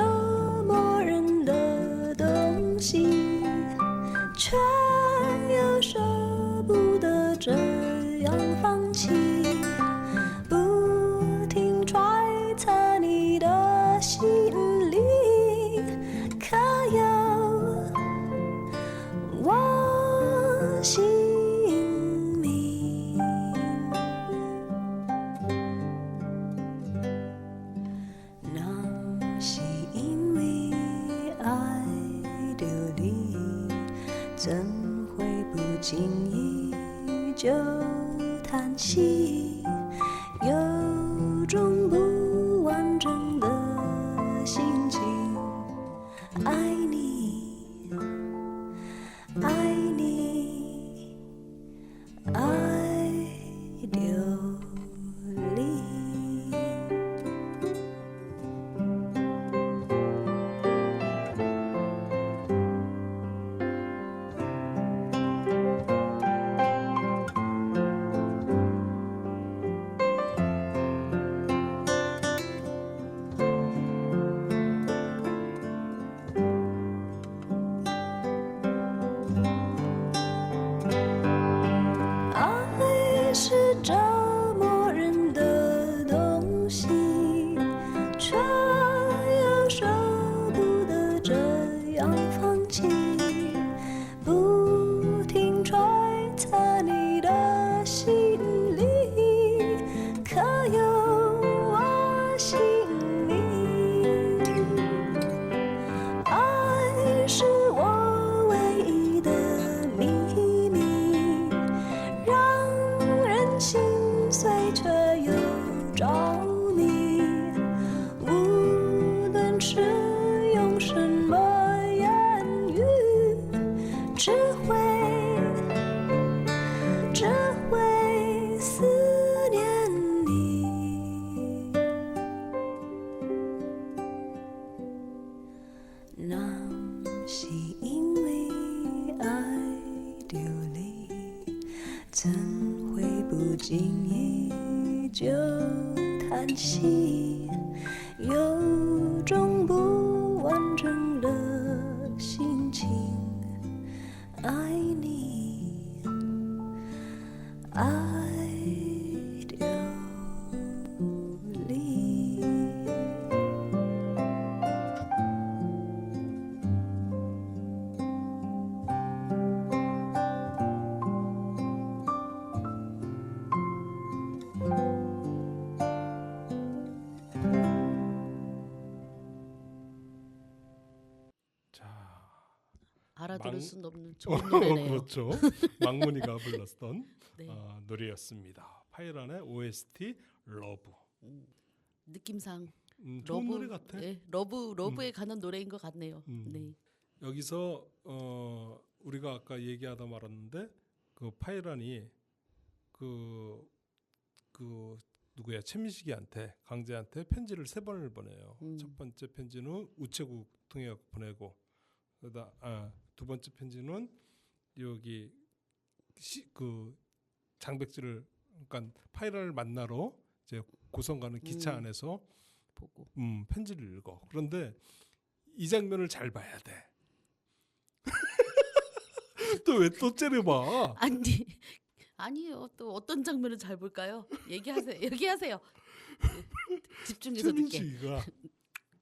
磨人的东西，却又舍不得这样放弃。不停揣测你的心里，可有我姓名？那是因为爱着你，怎会不经意就叹息？有种不完整的心情，爱你，爱你，爱流离。爱是折磨人的东西，却又舍不得这样放弃。不停揣测你的心里，可有我姓名？爱是我唯一的秘密，让人心碎却又着迷。无论是用什么言语，只会思念你。那是因为爱着你，怎会不经意就叹息？有种不完整的心情，爱你，爱流离。알아들을 망- 수는 없는 좋은 노래네요. 그렇죠. 망문이가 불렀던 네. 노래였습니다. 파이란의 OST 러브. 느낌상 좋은 노래 같아. 네, 러브에 가는 노래인 것 같네요. 네. 여기서 우리가 아까 얘기하다 말았는데 그 파이란이 그 누구야 최민식이한테 강재한테 편지를 3번을 보내요. 첫 번째 편지는 우체국 통해 보내고 두 번째 편지는 여기 그 장백지를 그러니까 파이란을 만나러 이제 고성 가는 기차 안에서 보고 편지를 읽어. 그런데 이 장면을 잘 봐야 돼. 또 왜 또 째려봐? 아니요. 또 어떤 장면을 잘 볼까요? 얘기하세요. 집중해서 듣게. 최민식이가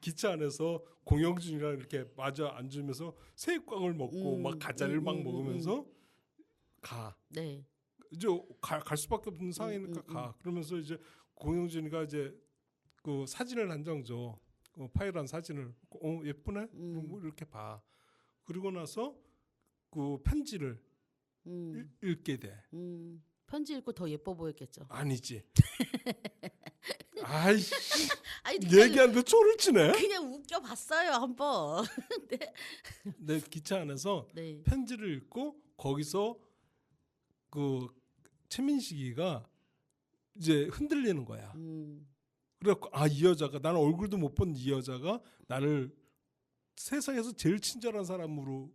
기차 안에서 공영준이랑 이렇게 마주 앉으면서 새우깡을 먹고 막 과자를 막 먹으면서 가. 네. 이제 갈 수밖에 없는 상황이니까 가. 그러면서 이제 공영준이가 이제 그 사진을 한 장 줘. 파이란 사진을 예쁘네 뭐 이렇게 봐. 그리고 나서 그 편지를 읽게 돼. 편지 읽고 더 예뻐 보였겠죠. 아니지. 아이씨. 아니, 얘기하는데 초를 치네. 그냥 웃겨봤어요 한번. 내 기차 안에서 네. 편지를 읽고 거기서 그 최민식이가 이제 흔들리는 거야. 그래갖고 이 여자가 나는 얼굴도 못 본 이 여자가 나를 세상에서 제일 친절한 사람으로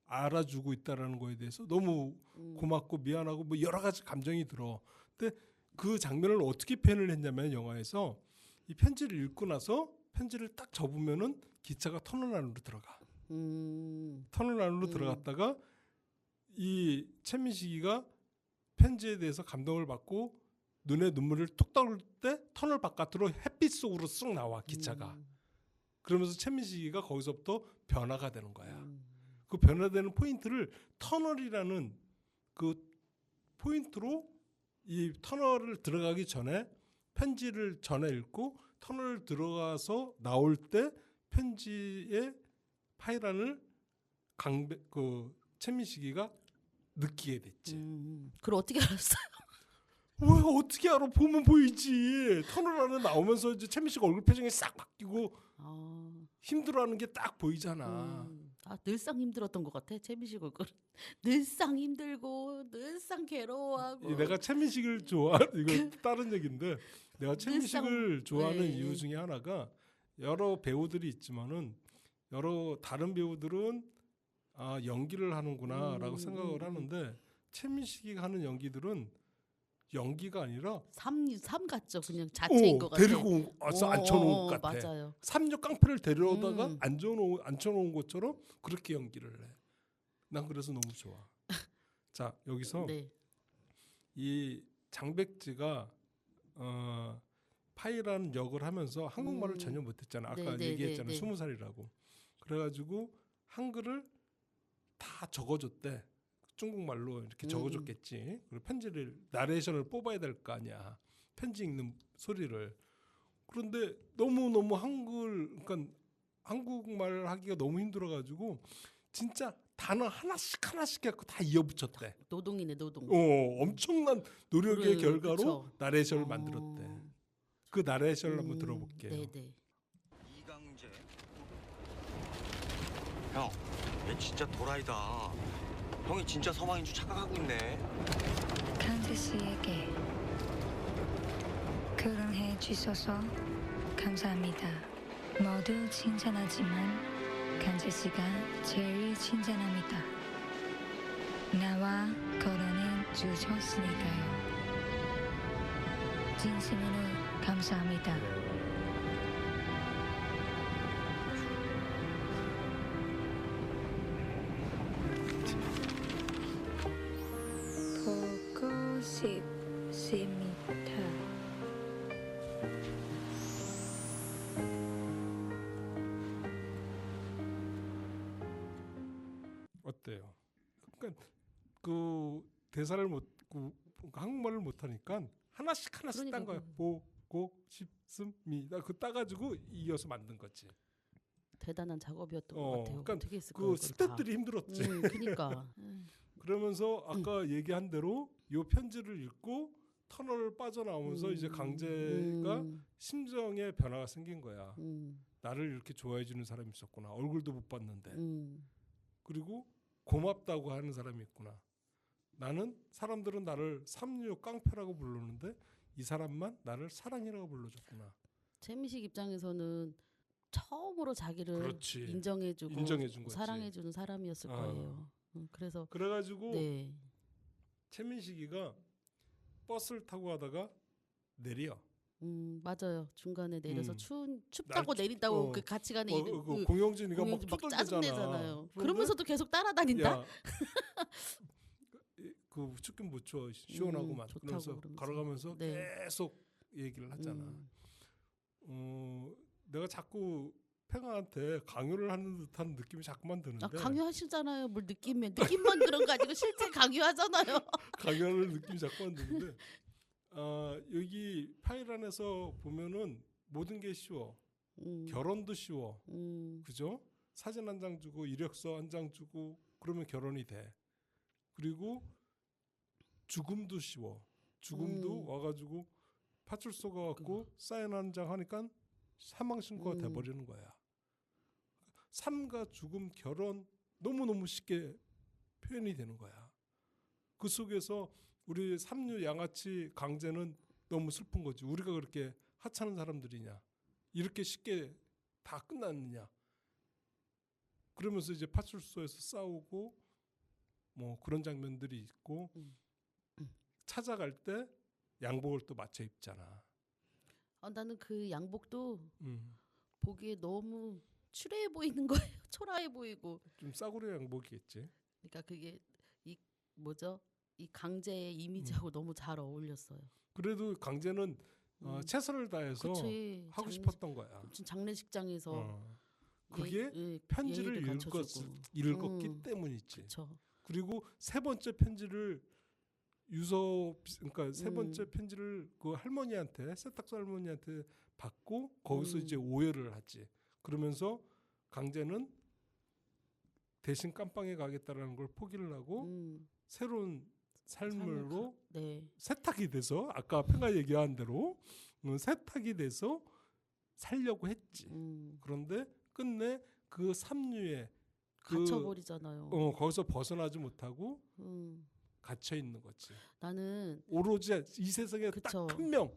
알아주고 있다라는 거에 대해서 너무 고맙고 미안하고 뭐 여러 가지 감정이 들어. 근데 그 장면을 어떻게 표현을 했냐면 영화에서 이 편지를 읽고 나서 편지를 딱 접으면은 기차가 터널 안으로 들어가. 터널 안으로 들어갔다가 이 최민식이가 편지에 대해서 감동을 받고 눈에 눈물을 뚝 떨을 때 터널 바깥으로 햇빛 속으로 쑥 나와 기차가. 그러면서 최민식이가 거기서부터 변화가 되는 거야. 그 변화되는 포인트를 터널이라는 그 포인트로 이 터널을 들어가기 전에 편지를 전에 읽고 터널을 들어가서 나올 때 편지의 파이란을 그 최민식이가 느끼게 됐지. 그걸 어떻게 알았어요? 왜 어떻게 알아? 보면 보이지. 터널 안에 나오면서 이제 최민식 얼굴 표정이 싹 바뀌고 힘들어하는 게 딱 보이잖아. 늘상 힘들었던 것 같아. 최민식 얼굴. 늘상 힘들고 늘상 괴로워하고. 내가 최민식을 이거 다른 얘기인데 내가 최민식을 좋아하는 네. 이유 중에 하나가 여러 배우들이 있지만은 여러 다른 배우들은 연기를 하는구나라고 생각을 하는데 최민식이 하는 연기들은 연기가 아니라 삶 같죠. 그냥 자체인 것 같아. 데리고 와서 앉혀놓은 것 같아. 맞아요. 삼류 깡패를 데려오다가 앉혀놓은 것처럼 그렇게 연기를 해. 난 그래서 너무 좋아. 자 여기서 네. 이 장백지가 파이라는 역을 하면서 한국말을 전혀 못했잖아. 아까 네, 얘기했잖아. 네, 네. 20살이라고. 그래가지고 한글을 다 적어줬대. 중국말로 이렇게 적어줬겠지. 그리고 편지를 나레이션을 뽑아야 될 거 아니야. 편지 읽는 소리를. 그런데 너무 그러니까 한국말 하기가 너무 힘들어가지고 진짜 단어 하나씩 해갖고 다 이어붙였대. 노동이네 노동. 엄청난 노력의 그래, 결과로 그쵸. 나레이션을 만들었대. 그 나레이션을 한번 들어볼게요. 네네. 이강재. 형, 얘 진짜 도라이다. 형이 진짜 서방인 줄 착각하고 있네. 강재 씨에게 결혼해 주셔서 감사합니다. 모두 칭찬하지만 강재 씨가 제일 칭찬합니다. 나와 결혼해 주셨으니까요. 진심으로 감사합니다. 보고 싶습니다. 어때요? 그러니까 그 대사를 한국말을 못하니까 하나씩 딴 그러니까 거야. 보고 싶습니다. 그 따가지고 이어서 만든 거지. 대단한 작업이었던 것 같아요. 그러니까 어떻게 했을까요? 그 스태프들이 힘들었지. 그러니까. 그러면서 아까 얘기한 대로 요 편지를 읽고 터널을 빠져나오면서 이제 강재가 심정에 변화가 생긴 거야. 나를 이렇게 좋아해 주는 사람이 있었구나. 얼굴도 못 봤는데. 그리고 고맙다고 하는 사람이 있구나. 나는 사람들은 나를 삼류 깡패라고 부르는데 이 사람만 나를 사랑이라고 불러줬구나. 최민식 입장에서는 처음으로 자기를 그렇지. 인정해주고 인정해준 거지. 사랑해주는 사람이었을 거예요. 그래서 그래가지고 네. 최민식이가 버스를 타고 가다가 내려. 맞아요. 중간에 내려서 춥다고 날 내린다고 그 같이 가는 그 공영진이가 막 막 투덜대잖아. 짜증내잖아요. 그러면서도 계속 따라다닌다. 야, 그 춥긴 못 추워. 시원하고만. 좋다고 그러면서 그러면서. 걸어가면서 네. 계속 얘기를 하잖아. 내가 자꾸 팽아한테 강요를 하는 듯한 느낌이 자꾸만 드는데 강요하시잖아요. 뭘 느낌만 그런 거 아니고 실제 강요하잖아요. 강요하는 느낌이 자꾸만 드는데 여기 파일 안에서 보면은 모든 게 쉬워. 결혼도 쉬워. 그죠? 사진 한 장 주고 이력서 한 장 주고 그러면 결혼이 돼. 그리고 죽음도 쉬워. 죽음도 와가지고 파출소 가갖고 사인 한 장 하니까 사망 신고가 돼버리는 거야. 삶과 죽음, 결혼 너무너무 쉽게 표현이 되는 거야. 그 속에서 우리 삼류 양아치 강제는 너무 슬픈 거지. 우리가 그렇게 하찮은 사람들이냐. 이렇게 쉽게 다 끝났느냐. 그러면서 이제 파출소에서 싸우고 뭐 그런 장면들이 있고 찾아갈 때 양복을 또 맞춰 입잖아. 나는 그 양복도 보기에 너무 추레해 보이는 거예요. 초라해 보이고. 좀 싸구려 양복이겠지. 그러니까 그게 이 뭐죠? 이 강제의 이미지하고 너무 잘 어울렸어요. 그래도 강제는 최선을 다해서 그치. 하고 싶었던 거야. 무슨 장례식장에서 그게 편지를 예의를 갖춰주고. 읽었기 때문이지. 그쵸. 그리고 세 번째 편지를 그러니까 세 번째 편지를 그 할머니한테 세탁소 할머니한테 받고 거기서 이제 오해를 하지. 그러면서 강제는 대신 깜빵에 가겠다라는 걸 포기를 하고 새로운 삶으로 세탁이 돼서 아까 평가 얘기한 대로 세탁이 돼서 살려고 했지. 그런데 끝내 그 삼류에 갇혀버리잖아요. 거기서 벗어나지 못하고 갇혀 있는 거지. 나는 오로지 이 세상에 딱 그쵸. 한 명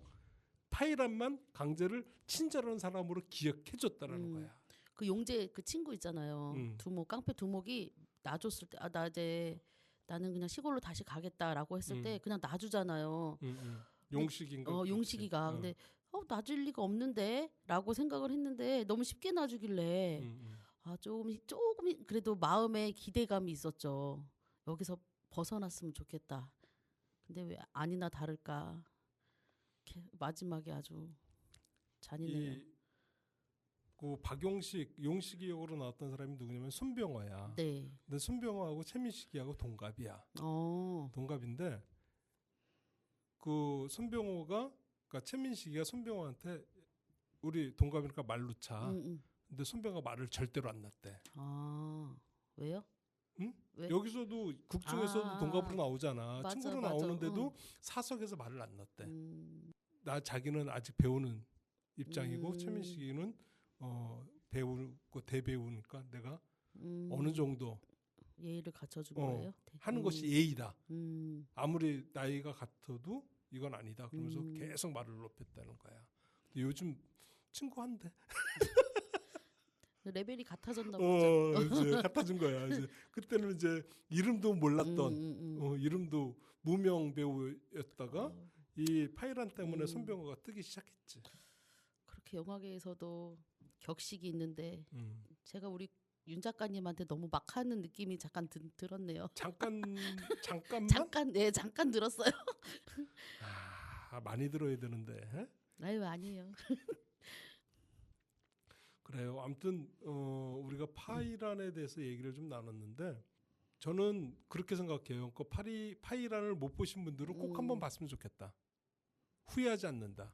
파이란만 강제를 친절한 사람으로 기억해줬다라는 거야. 그 용재 그 친구 있잖아요. 두목 깡패 두목이 놔줬을 때 나는 그냥 시골로 다시 가겠다라고 했을 때 그냥 놔주잖아요. 용식인가? 용식이가 근데 놔줄 리가 없는데라고 생각을 했는데 너무 쉽게 놔주길래 조금 그래도 마음에 기대감이 있었죠. 여기서 벗어났으면 좋겠다. 근데 왜 아니나 다를까 마지막에 아주 잔인해요. 그 용식이 역으로 나왔던 사람이 누구냐면 손병호야. 네. 근데 손병호하고 최민식이하고 동갑이야. 동갑인데 그 손병호가 그러니까 최민식이가 손병호한테 우리 동갑이니까 말 놓자. 근데 손병호가 말을 절대로 안 놨대. 왜요? 응? 왜? 여기서도 국중에서도 동갑으로 나오잖아. 맞아, 친구로 맞아. 나오는데도 사석에서 말을 안 놨대. 자기는 아직 배우는 입장이고 최민식이는 배우고 대배우니까 내가 어느 정도 예의를 갖춰준 거예요. 하는 것이 예의다. 아무리 나이가 같아도 이건 아니다. 그러면서 계속 말을 높였다는 거야. 근데 요즘 친구 한대. 레벨이 같아졌나 보죠. 이제 같아진 거야. 이제 그때는 이제 이름도 몰랐던 이름도 무명 배우였다가 이 파이란 때문에 손병호가 뜨기 시작했지. 그렇게 영화계에서도 격식이 있는데 제가 우리 윤 작가님한테 너무 막 하는 느낌이 잠깐 들었네요. 잠깐만? 잠깐 들었어요. 많이 들어야 되는데. 아유 아니에요. 그래요. 아무튼 우리가 파이란에 대해서 얘기를 좀 나눴는데 저는 그렇게 생각해요. 그 파이란을 못 보신 분들은 꼭 한번 봤으면 좋겠다. 후회하지 않는다.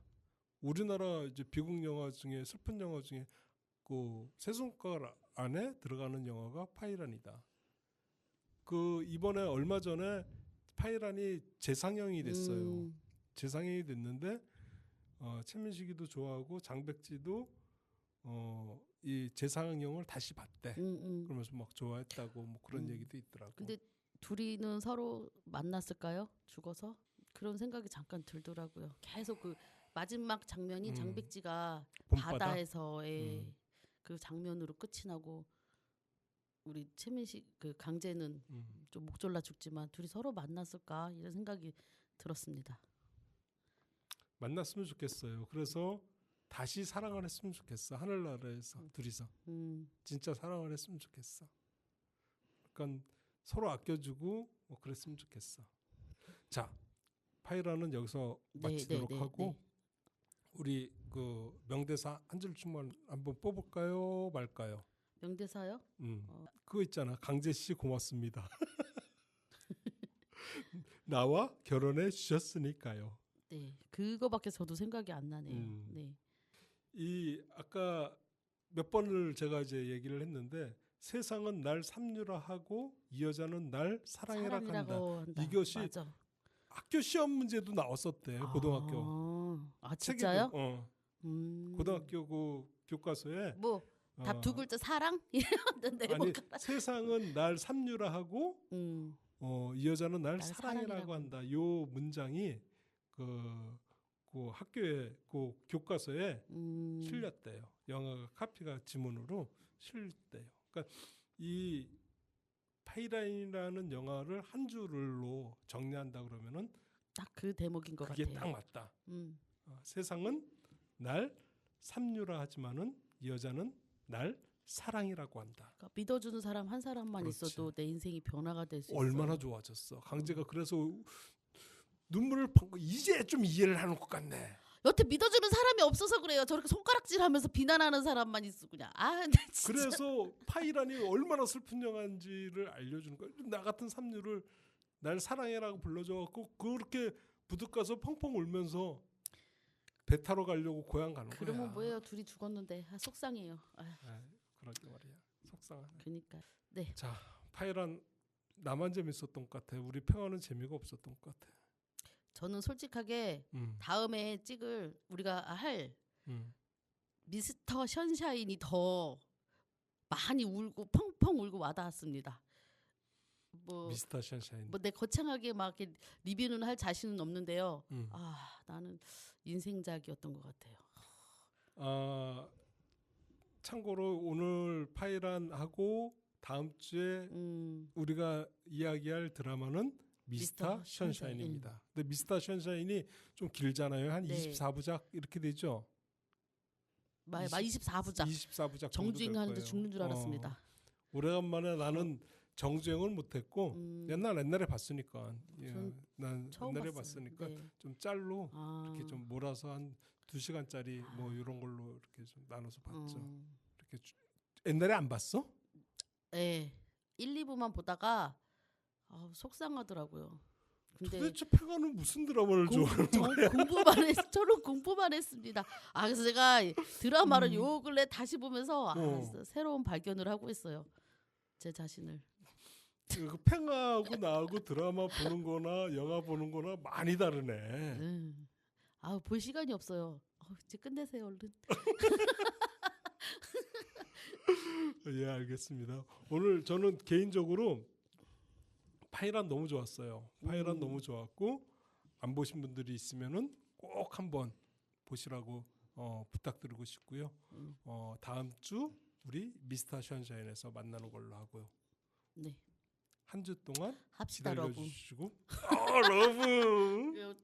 우리나라 이제 비극 영화 중에 슬픈 영화 중에 그 세 손가락 안에 들어가는 영화가 파이란이다. 그 이번에 얼마 전에 파이란이 재상영이 됐어요. 재상영이 됐는데 최민식이도 좋아하고 장백지도 이 재상영을 다시 봤대. 그러면서 막 좋아했다고 뭐 그런 얘기도 있더라고. 근데 둘이는 서로 만났을까요? 죽어서? 그런 생각이 잠깐 들더라고요. 계속 그 마지막 장면이 장백지가 봄바다? 바다에서의 그 장면으로 끝이 나고 우리 최민식 그 강제는 좀 목졸라 죽지만 둘이 서로 만났을까 이런 생각이 들었습니다. 만났으면 좋겠어요. 그래서 다시 사랑을 했으면 좋겠어. 하늘나라에서 둘이서 진짜 사랑을 했으면 좋겠어. 그러니까 서로 아껴주고 뭐 그랬으면 좋겠어. 자, 파이란은 여기서 마치도록 하고 우리 그 명대사 한 줄씩만 한번 뽑을까요, 말까요? 명대사요? 그거 있잖아. 강재 씨 고맙습니다. 나와 결혼해 주셨으니까요. 네, 그거밖에 저도 생각이 안 나네요. 네. 이 아까 몇 번을 제가 이제 얘기를 했는데 세상은 날 삼류라하고 이 여자는 날 사랑해라 한다. 사랑이라고 한다. 이것이 맞아. 학교 시험 문제도 나왔었대. 고등학교. 아 책에도, 진짜요? 고등학교 그 교과서에 뭐 답 두 어, 글자 사랑 이랬는데 아니 세상은 날 삼류라하고 음. 이 여자는 날 날 사랑이라고 사랑이라고 한다. 요 문장이 그 학교에 그 교과서에 실렸대요. 영어가 카피가 지문으로 실렸대요. 그러니까 이 파이라인이라는 영화를 한 줄로 정리한다 그러면은 딱 그 대목인 것 그게 같아요. 딱 맞다. 음. 세상은 날 삼류라 하지만은 이 여자는 날 사랑이라고 한다. 그러니까 믿어주는 사람 한 사람만 그렇지. 있어도 내 인생이 변화가 될 수 있어. 얼마나 좋아졌어. 강제가 그래서 눈물을 펑 이제 좀 이해를 하는 것 같네. 여태 믿어주는 사람이 없어서 그래요. 저렇게 손가락질하면서 비난하는 사람만 있어 그냥. 아, 근데 진짜. 그래서 파이란이 얼마나 슬픈 영화인지를 알려주는 거야. 나 같은 삼류를 날 사랑해라고 불러줘갖고 그렇게 부득 가서 펑펑 울면서 배 타러 가려고 고향 가는 거야. 그러면 뭐예요? 둘이 죽었는데 속상해요. 그러게 말이야. 속상하네. 그러니까. 네. 자, 파이란 나만 재밌었던 것 같아. 우리 평화는 재미가 없었던 것 같아. 저는 솔직하게 다음에 찍을 우리가 할 미스터 션샤인이 더 많이 울고 펑펑 울고 와닿았습니다. 뭐 미스터 션샤인. 내 거창하게 막 이렇게 리뷰는 할 자신은 없는데요. 나는 인생작이었던 것 같아요. 참고로 오늘 파이란하고 다음 주에 우리가 이야기할 드라마는 미스터 션샤인입니다. 근데 미스터 션샤인이 좀 길잖아요. 한 네. 24부작 이렇게 되죠. 24부작. 24부작 정주행 하는데 죽는 줄 알았습니다. 오래간만에 나는 정주행을 못했고 옛날에 봤으니까 난 처음 옛날에 봤어요. 봤으니까 네. 좀 짤로 이렇게 좀 몰아서 한 2시간짜리 뭐 이런 걸로 이렇게 좀 나눠서 봤죠. 이렇게 옛날에 안 봤어? 네. 1, 2부만 보다가 속상하더라고요. 근데 도대체 평화는 무슨 드라마를 좋아하는 거야? 저는 공부만 했습니다. 그래서 제가 드라마를 요 근래 다시 보면서 새로운 발견을 하고 있어요. 제 자신을. 그 평화하고 나하고 드라마 보는 거나 영화 보는 거나 많이 다르네. 볼 시간이 없어요. 이제 끝내세요 얼른. 예, 알겠습니다. 오늘 저는 개인적으로 파이란 너무 좋았어요. 파이란 너무 좋았고 안 보신 분들이 있으면은 꼭 한번 보시라고 부탁드리고 싶고요. 다음 주 우리 미스터 션샤인에서 만나는 걸로 하고요. 네. 한 주 동안 합시다 기다려 러브. 주시고 러브.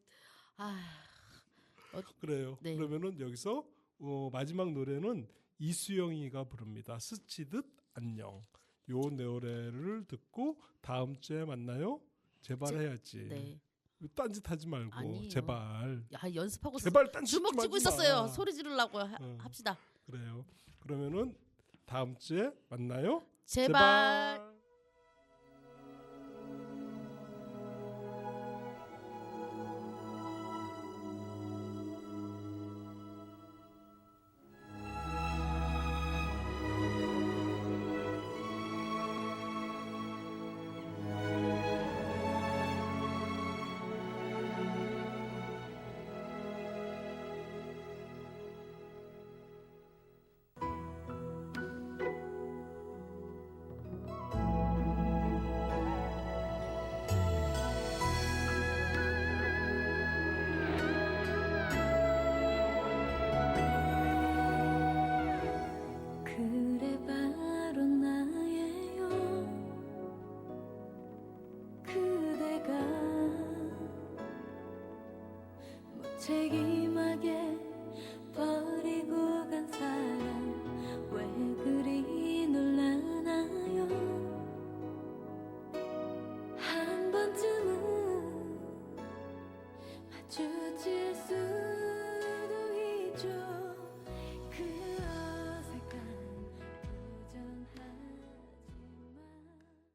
그래요. 네. 그러면은 여기서 마지막 노래는 이수영이가 부릅니다. 스치듯 안녕. 요 노래를 듣고 다음 주에 만나요. 제발 해야지. 네. 딴짓 하지 말고 아니에요. 제발. 연습하고 제발 딴짓 주먹 좀 쥐고 하지 마. 있었어요. 소리 지르려고 합시다. 그래요. 그러면은 다음 주에 만나요. 제발. 그래 바로 나예요. 그대가 무책임